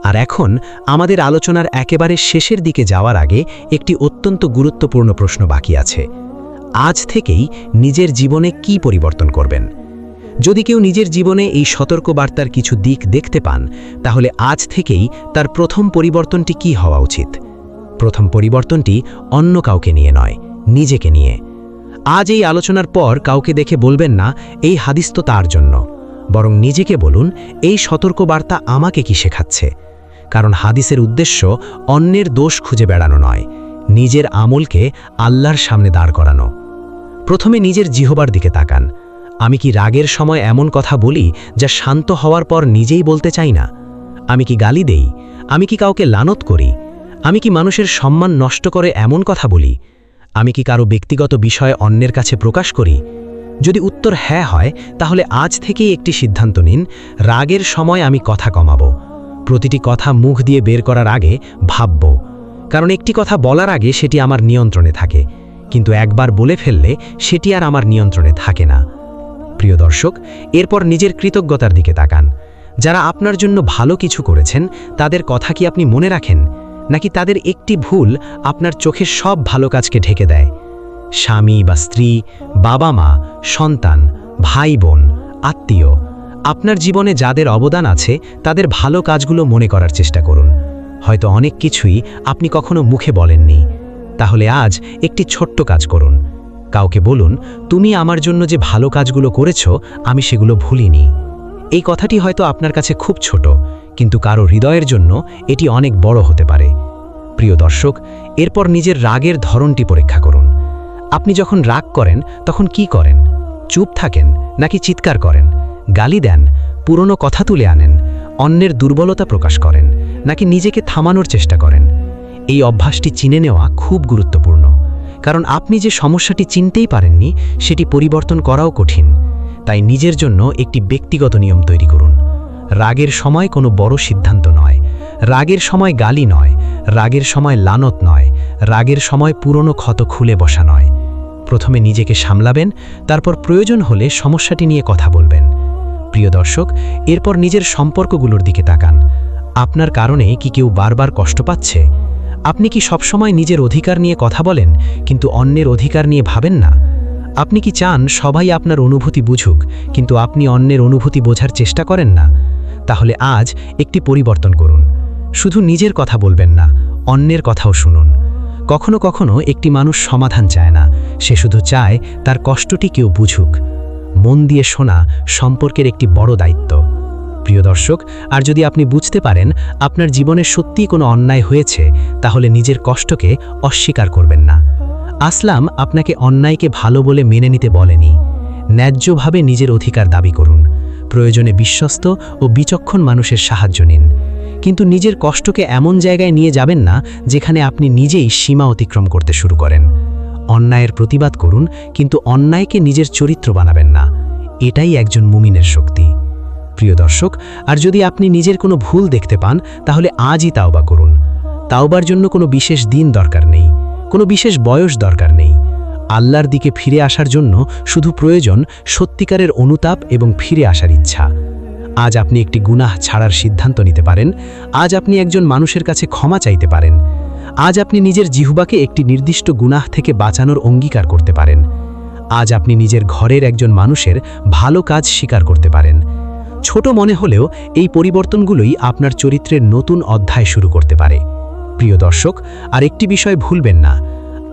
[SPEAKER 2] আর এখন আমাদের আলোচনার একেবারে শেষের দিকে যাওয়ার আগে একটি অত্যন্ত গুরুত্বপূর্ণ প্রশ্ন বাকি আছে। আজ থেকেই নিজের জীবনে কি পরিবর্তন করবেন? যদি কেউ নিজের জীবনে এই সতর্কবার্তার কিছু দিক দেখতে পান, তাহলে আজ থেকেই তার প্রথম পরিবর্তনটি কি হওয়া উচিত? প্রথম পরিবর্তনটি অন্য কাউকে নিয়ে নয়, নিজেকে নিয়ে। আজ এই আলোচনার পর কাউকে দেখে বলবেন না এই হাদিস তো তার জন্য, বরং নিজেকে বলুন এই সতর্কবার্তা আমাকে কি শেখাচ্ছে। কারণ হাদিসের উদ্দেশ্য অন্যের দোষ খুঁজে বেড়ানো নয়, নিজের আমলকে আল্লাহর সামনে দাঁড় করানো। প্রথমে নিজের জিহবার দিকে তাকান। আমি কি রাগের সময় এমন কথা বলি যা শান্ত হওয়ার পর নিজেই বলতে চাই না? আমি কি গালি দেই? আমি কি কাউকে লানত করি? আমি কি মানুষের সম্মান নষ্ট করে এমন কথা বলি? আমি কি কারো ব্যক্তিগত বিষয় অন্যের কাছে প্রকাশ করি? যদি উত্তর হ্যাঁ হয়, তাহলে আজ থেকেই একটি সিদ্ধান্ত নিন, রাগের সময় আমি কথা কমাবো। প্রতিটি কথা মুখ দিয়ে বের করার আগে ভাবব, কারণ একটি কথা বলার আগে সেটি আমার নিয়ন্ত্রণে থাকে, কিন্তু একবার বলে ফেললে সেটি আর আমার নিয়ন্ত্রণে থাকে না। প্রিয় দর্শক, এরপর নিজের কৃতজ্ঞতার দিকে তাকান। যারা আপনার জন্য ভালো কিছু করেছেন, তাদের কথা কি আপনি মনে রাখেন, নাকি তাদের একটি ভুল আপনার চোখের সব ভালো কাজকে ঢেকে দেয়? স্বামী বা স্ত্রী, বাবা মা, সন্তান, ভাই বোন, আত্মীয়, আপনার জীবনে যাদের অবদান আছে তাদের ভালো কাজগুলো মনে করার চেষ্টা করুন। হয়তো অনেক কিছুই আপনি কখনো মুখে বলেননি, তাহলে আজ একটি ছোট্ট কাজ করুন। কাউকে বলুন, তুমি আমার জন্য যে ভালো কাজগুলো করেছ আমি সেগুলো ভুলিনি। এই কথাটি হয়তো আপনার কাছে খুব ছোট, কিন্তু কারো হৃদয়ের জন্য এটি অনেক বড় হতে পারে। প্রিয় দর্শক, এরপর নিজের রাগের ধরনটি পরীক্ষা করুন। আপনি যখন রাগ করেন তখন কি করেন? চুপ থাকেন নাকি চিৎকার করেন? গালি দেন, পুরনো কথা তুলে আনেন, অন্যের দুর্বলতা প্রকাশ করেন, নাকি নিজেকে থামানোর চেষ্টা করেন? এই অভ্যাসটি চিনে নেওয়া খুব গুরুত্বপূর্ণ, কারণ আপনি যে সমস্যাটি চিনতেই পারেননি সেটি পরিবর্তন করাও কঠিন। তাই নিজের জন্য একটি ব্যক্তিগত নিয়ম তৈরি করুন। রাগের সময় কোনো বড় সিদ্ধান্ত নয়, রাগের সময় গালি নয়, রাগের সময় লানত নয়, রাগের সময় পুরনো ক্ষত খুলে বসা নয়। প্রথমে নিজেকে সামলাবেন, তারপর প্রয়োজন হলে সমস্যাটি নিয়ে কথা বলবেন। প্রিয় দর্শক, এরপর নিজের সম্পর্কগুলোর দিকে তাকান। আপনার কারণে কি কেউ বারবার কষ্ট পাচ্ছে? আপনি কি সবসময় নিজের অধিকার নিয়ে কথা বলেন কিন্তু অন্যের অধিকার নিয়ে ভাবেন না? আপনি কি চান সবাই আপনার অনুভূতি বুঝুক কিন্তু আপনি অন্যের অনুভূতি বোঝার চেষ্টা করেন না? তাহলে আজ একটি পরিবর্তন করুন। শুধু নিজের কথা বলবেন না, অন্যের কথাও শুনুন। কখনো কখনো একটি মানুষ সমাধান চায় না, সে শুধু চায় তার কষ্টটি কেউ বুঝুক। মন দিয়ে শোনা সম্পর্কের একটি বড় দায়িত্ব। প্রিয় দর্শক, আর যদি আপনি বুঝতে পারেন আপনার জীবনে সত্যিই কোনো অন্যায় হয়েছে, তাহলে নিজের কষ্টকে অস্বীকার করবেন না। আসলাম আপনাকে অন্যায়কে ভালো বলে মেনে নিতে বলেনি। ন্যায্যভাবে নিজের অধিকার দাবি করুন। প্রয়োজনে বিশ্বস্ত ও বিচক্ষণ মানুষের সাহায্য নিন, কিন্তু নিজের কষ্টকে এমন জায়গায় নিয়ে যাবেন না যেখানে আপনি নিজেই সীমা অতিক্রম করতে শুরু করেন। অন্যায়ের প্রতিবাদ করুন, কিন্তু অন্যায়কে নিজের চরিত্র বানাবেন না। এটাই একজন মুমিনের শক্তি। প্রিয় দর্শক, আর যদি আপনি নিজের কোনো ভুল দেখতে পান, তাহলে আজই তাওবা করুন। তাওবার জন্য কোনো বিশেষ দিন দরকার নেই, কোনো বিশেষ বয়স দরকার নেই। আল্লাহর দিকে ফিরে আসার জন্য শুধু প্রয়োজন সত্যিকারের অনুতাপ এবং ফিরে আসার ইচ্ছা। আজ আপনি একটি গুনাহ ছাড়ার সিদ্ধান্ত নিতে পারেন। আজ আপনি একজন মানুষের কাছে ক্ষমা চাইতে পারেন। আজ আপনি নিজের জিহ্বাকে একটি নির্দিষ্ট গুনাহ থেকে বাঁচানোর অঙ্গীকার করতে পারেন। আজ আপনি নিজের ঘরের একজন মানুষের ভালো কাজ স্বীকার করতে পারেন। ছোট মনে হলেও এই পরিবর্তনগুলোই আপনার চরিত্রের নতুন অধ্যায় শুরু করতে পারে। প্রিয় দর্শক, আর একটি বিষয় ভুলবেন না,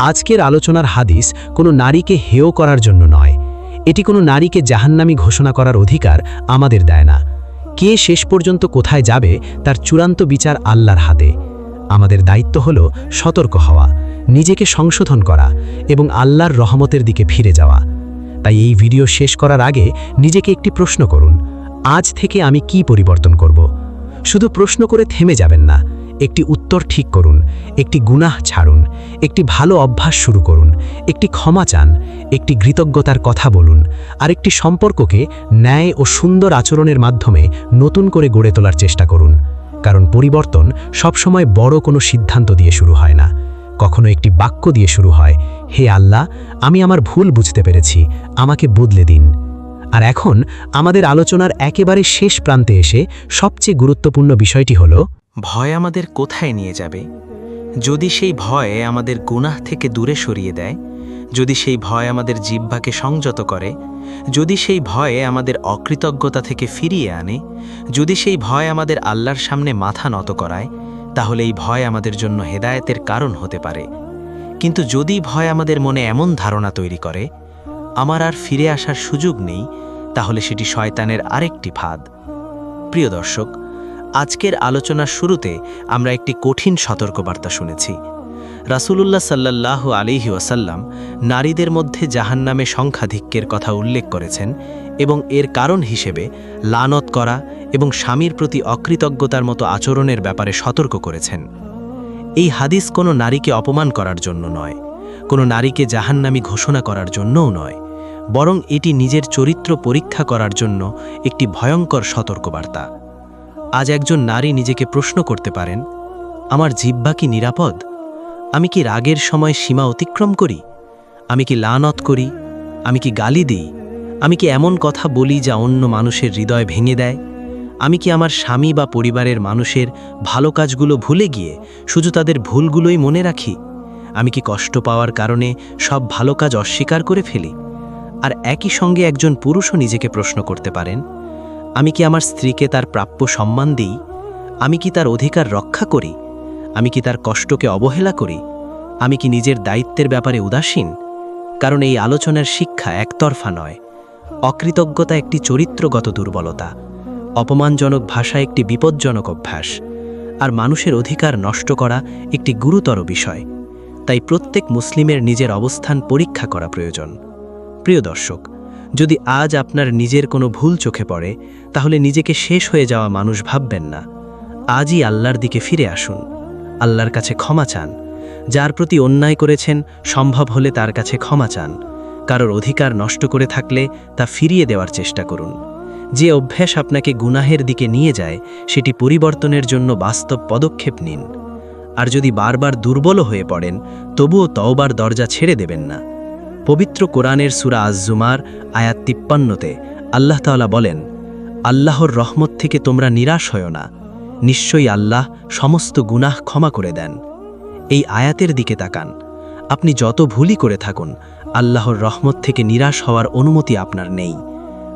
[SPEAKER 2] আজকের আলোচনার হাদিস কোনো নারীকে হেয় করার জন্য নয়। এটি কোনো নারীকে জাহান্নামী ঘোষণা করার অধিকার আমাদের দেয় না। কে শেষ পর্যন্ত কোথায় যাবে তার চূড়ান্ত বিচার আল্লাহর হাতে। আমাদের দায়িত্ব হলো সতর্ক হওয়া, নিজেকে সংশোধন করা এবং আল্লাহর রহমতের দিকে ফিরে যাওয়া। তাই এই ভিডিও শেষ করার আগে নিজেকে একটি প্রশ্ন করুন, আজ থেকে আমি কি পরিবর্তন করব? শুধু প্রশ্ন করে থেমে যাবেন না, একটি উত্তর ঠিক করুন, একটি গুনাহ ছাড়ুন, একটি ভালো অভ্যাস শুরু করুন, একটি ক্ষমা চান, একটি কৃতজ্ঞতার কথা বলুন, আর একটি সম্পর্ককে ন্যায় ও সুন্দর আচরণের মাধ্যমে নতুন করে গড়ে তোলার চেষ্টা করুন। কারণ পরিবর্তন সবসময় বড় কোনো সিদ্ধান্ত দিয়ে শুরু হয় না, কখনো একটি বাক্য দিয়ে শুরু হয়, হে আল্লাহ, আমি আমার ভুল বুঝতে পেরেছি, আমাকে বদলে দিন। আর এখন আমাদের আলোচনার একেবারে শেষ প্রান্তে এসে সবচেয়ে গুরুত্বপূর্ণ বিষয়টি হলো,
[SPEAKER 1] ভয় আমাদের কোথায় নিয়ে যাবে? যদি সেই ভয় আমাদের গুনাহ থেকে দূরে সরিয়ে দেয়, যদি সেই ভয় আমাদের জিহ্বাকে সংযত করে, যদি সেই ভয় আমাদের অকৃতজ্ঞতা থেকে ফিরিয়ে আনে, যদি সেই ভয় আমাদের আল্লাহর সামনে মাথা নত করায়, তাহলে এই ভয় আমাদের জন্য হেদায়েতের কারণ হতে পারে। কিন্তু যদি ভয় আমাদের মনে এমন ধারণা তৈরি করে আমার আর ফিরে আসার সুযোগ নেই, তাহলে সেটি শয়তানের আরেকটি ফাঁদ। প্রিয় দর্শক, আজকের আলোচনার শুরুতে আমরা একটি কঠিন সতর্কবার্তা শুনেছি। রাসূলুল্লাহ সাল্লাল্লাহু আলাইহি ওয়াসাল্লাম নারীদের মধ্যে জাহান্নামে সংখ্যাধিক্যের কথা উল্লেখ করেছেন এবং এর কারণ হিসেবে লানত করা এবং স্বামীর প্রতি অকৃতজ্ঞতার মতো আচরণের ব্যাপারে সতর্ক করেছেন। এই হাদিস কোনো নারীকে অপমান করার জন্য নয়, কোনো নারীকে জাহান্নামী ঘোষণা করার জন্যও নয়, বরং এটি নিজের চরিত্র পরীক্ষা করার জন্য একটি ভয়ঙ্কর সতর্কবার্তা। আজ একজন নারী নিজেকে প্রশ্ন করতে পারেন, আমার জিহ্বা কি নিরাপদ? আমি কি রাগের সময় সীমা অতিক্রম করি? আমি কি লানত করি? আমি কি গালি দিই? আমি কি এমন কথা বলি যা অন্য মানুষের হৃদয় ভেঙে দেয়? আমি কি আমার স্বামী বা পরিবারের মানুষের ভালো কাজগুলো ভুলে গিয়ে শুধু তাদের ভুলগুলোই মনে রাখি? আমি কি কষ্ট পাওয়ার কারণে সব ভালো কাজ অস্বীকার করে ফেলি? আর একই সঙ্গে একজন পুরুষও নিজেকে প্রশ্ন করতে পারেন, আমি কি আমার স্ত্রীকে তার প্রাপ্য সম্মান দিই? আমি কি তার অধিকার রক্ষা করি? আমি কি তার কষ্টকে অবহেলা করি? আমি কি নিজের দায়িত্বের ব্যাপারে উদাসীন? কারণ এই আলোচনার শিক্ষা একতরফা নয়। অকৃতজ্ঞতা একটি চরিত্রগত দুর্বলতা, অপমানজনক ভাষা একটি বিপজ্জনক অভ্যাস, আর মানুষের অধিকার নষ্ট করা একটি গুরুতর বিষয়। তাই প্রত্যেক মুসলিমের নিজের অবস্থান পরীক্ষা করা প্রয়োজন। প্রিয় দর্শক, যদি আজ আপনার নিজের কোনো ভুল চোখে পড়ে, তাহলে নিজেকে শেষ হয়ে যাওয়া মানুষ ভাববেন না। আজই আল্লাহর দিকে ফিরে আসুন, আল্লাহর কাছে ক্ষমা চান,
[SPEAKER 2] যার প্রতি অন্যায় করেছেন সম্ভব হলে তার কাছে ক্ষমা চান। কারোর অধিকার নষ্ট করে থাকলে তা ফিরিয়ে দেওয়ার চেষ্টা করুন। যে অভ্যাস আপনাকে গুনাহের দিকে নিয়ে যায় সেটি পরিবর্তনের জন্য বাস্তব পদক্ষেপ নিন। আর যদি বারবার দুর্বল হয়ে পড়েন তবুও তওবার দরজা ছেড়ে দেবেন না। পবিত্র কোরআনের সূরা আজ-জুমার আয়াত 53-তে আল্লাহ তাআলা বলেন, আল্লাহর রহমত থেকে তোমরা নিরাশ হয়ো না, নিশ্চয়ই আল্লাহ সমস্ত গুনাহ ক্ষমা করে দেন। এই আয়াতের দিকে তাকান। আপনি যত ভুলই করে থাকুন, আল্লাহর রহমত থেকে নিরাশ হওয়ার অনুমতি আপনার নেই।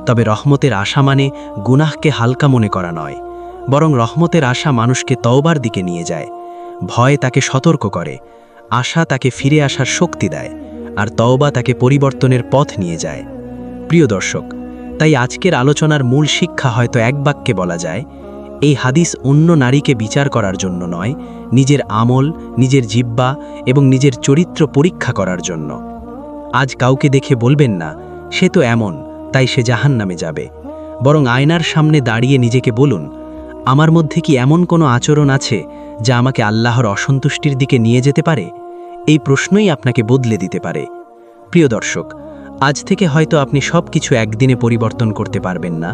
[SPEAKER 2] তবে রহমতের আশা মানে গুনাহকে হালকা মনে করা নয়, বরং রহমতের আশা মানুষকে তওবার দিকে নিয়ে যায়। ভয় তাকে সতর্ক করে, আশা তাকে ফিরে আসার শক্তি দেয়, আর তওবা তাকে পরিবর্তনের পথ নিয়ে যায়। প্রিয় দর্শক, তাই আজকের আলোচনার মূল শিক্ষা হয়তো এক বাক্যে বলা যায়, এই হাদিস অন্য নারীকে বিচার করার জন্য নয়, নিজের আমল, নিজের জিহ্বা এবং নিজের চরিত্র পরীক্ষা করার জন্য। আজ কাউকে দেখে বলবেন না, সে তো এমন, তাই সে জাহান্নামে যাবে। বরং আয়নার সামনে দাঁড়িয়ে নিজেকে বলুন, আমার মধ্যে কি এমন কোনো আচরণ আছে যা আমাকে আল্লাহর অসন্তুষ্টির দিকে নিয়ে যেতে পারে? এই প্রশ্নই আপনাকে বদলে দিতে পারে। প্রিয় দর্শক, আজ থেকে হয়তো আপনি সব কিছু একদিনে পরিবর্তন করতে পারবেন না,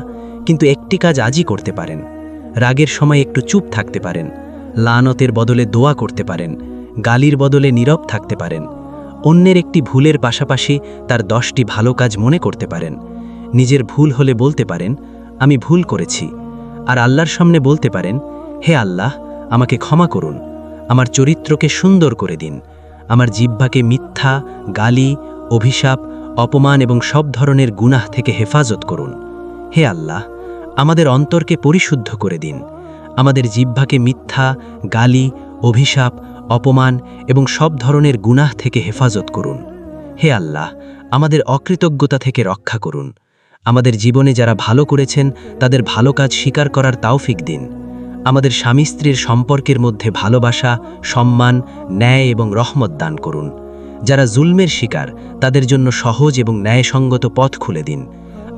[SPEAKER 2] কিন্তু একটি কাজ আজই করতে পারেন। রাগের সময় একটু চুপ থাকতে পারেন, লানতের বদলে দোয়া করতে পারেন, গালির বদলে নীরব থাকতে পারেন, অন্যের একটি ভুলের পাশাপাশি তার 10টি ভালো কাজ মনে করতে পারেন। নিজের ভুল হলে বলতে পারেন, আমি ভুল করেছি, আর আল্লাহর সামনে বলতে পারেন, হে আল্লাহ, আমাকে ক্ষমা করুন, আমার চরিত্রকে সুন্দর করে দিন, আমার জিহ্বাকে মিথ্যা, গালি, অভিশাপ, অপমান এবং সব ধরনের গুনাহ থেকে হেফাজত করুন। হে আল্লাহ, আমাদের অন্তরকে পরিশুদ্ধ করে দিন, আমাদের জিহ্বাকে মিথ্যা, গালি, অভিশাপ, অপমান এবং সব ধরনের গুনাহ থেকে হেফাজত করুন। হে আল্লাহ, আমাদের অকৃতজ্ঞতা থেকে রক্ষা করুন, আমাদের জীবনে যারা ভালো করেছেন তাদের ভালো কাজ স্বীকার করার তাওফিক দিন, আমাদের স্বামী স্ত্রীর সম্পর্কের মধ্যে ভালোবাসা, সম্মান, ন্যায় এবং রহমত দান করুন। যারা জুলমের শিকার তাদের জন্য সহজ এবং ন্যায়সঙ্গত পথ খুলে দিন,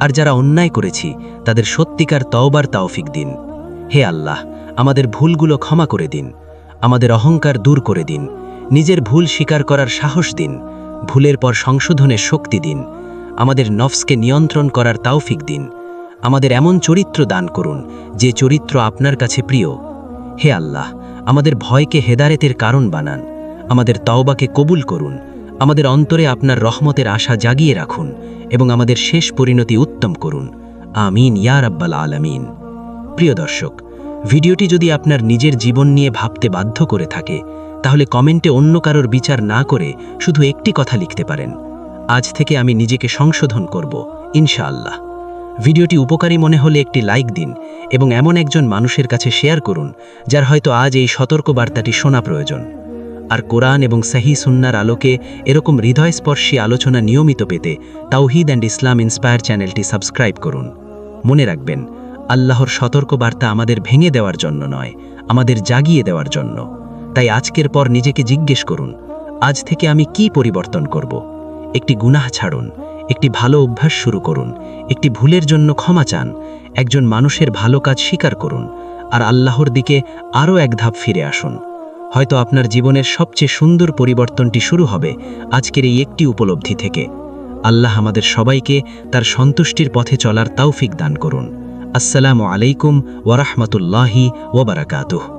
[SPEAKER 2] আর যারা অন্যায় করেছি তাদের সত্যিকার তওবার তাওফিক দিন। হে আল্লাহ, আমাদের ভুলগুলো ক্ষমা করে দিন, আমাদের অহংকার দূর করে দিন, নিজের ভুল স্বীকার করার সাহস দিন, ভুলের পর সংশোধনের শক্তি দিন, আমাদের নফসকে নিয়ন্ত্রণ করার তাওফিক দিন, আমাদের এমন চরিত্র দান করুন যে চরিত্র আপনার কাছে প্রিয়। হে আল্লাহ, আমাদের ভয়কে হেদায়েতের কারণ বানান, আমাদের তওবাকে কবুল করুন, আমাদের অন্তরে আপনার রহমতের আশা জাগিয়ে রাখুন এবং আমাদের শেষ পরিণতি উত্তম করুন। আমিন ইয়া রাব্বাল আলামিন। প্রিয় দর্শক, ভিডিওটি যদি আপনার নিজের জীবন নিয়ে ভাবতে বাধ্য করে থাকে, তাহলে কমেন্টে অন্য কারোর বিচার না করে শুধু একটি কথা লিখতে পারেন, আজ থেকে আমি নিজেকে সংশোধন করব, ইনশাআল্লাহ। ভিডিওটি উপকারী মনে হলে একটি লাইক দিন এবং এমন একজন মানুষের কাছে শেয়ার করুন যার হয়তো আজ এই সতর্ক বার্তাটি শোনা প্রয়োজন। আর কোরআন এবং সহিহ সুন্নাহর আলোকে এরকম হৃদয়স্পর্শী আলোচনা নিয়মিত পেতে তাওহীদ অ্যান্ড ইসলাম ইন্সপায়ার চ্যানেলটি সাবস্ক্রাইব করুন। মনে রাখবেন, আল্লাহর সতর্ক বার্তা আমাদের ভেঙে দেওয়ার জন্য নয়, আমাদের জাগিয়ে দেওয়ার জন্য। তাই আজকের পর নিজেকে জিজ্ঞেস করুন, আজ থেকে আমি কি পরিবর্তন করব? একটি গুনাহ ছাড়ুন, একটি ভালো অভ্যাস শুরু করুন, একটি ভুলের জন্য ক্ষমা চান, একজন মানুষের ভালো কাজ স্বীকার করুন, আর আল্লাহর দিকে আরও এক ধাপ ফিরে আসুন। হয়তো আপনার জীবনের সবচেয়ে সুন্দর পরিবর্তনটি শুরু হবে আজকের এই একটি উপলব্ধি থেকে। আল্লাহ আমাদের সবাইকে তার সন্তুষ্টির পথে চলার তাওফিক দান করুন। আসসালামু আলাইকুম ওয়া রাহমাতুল্লাহি ওয়া বারাকাতুহু।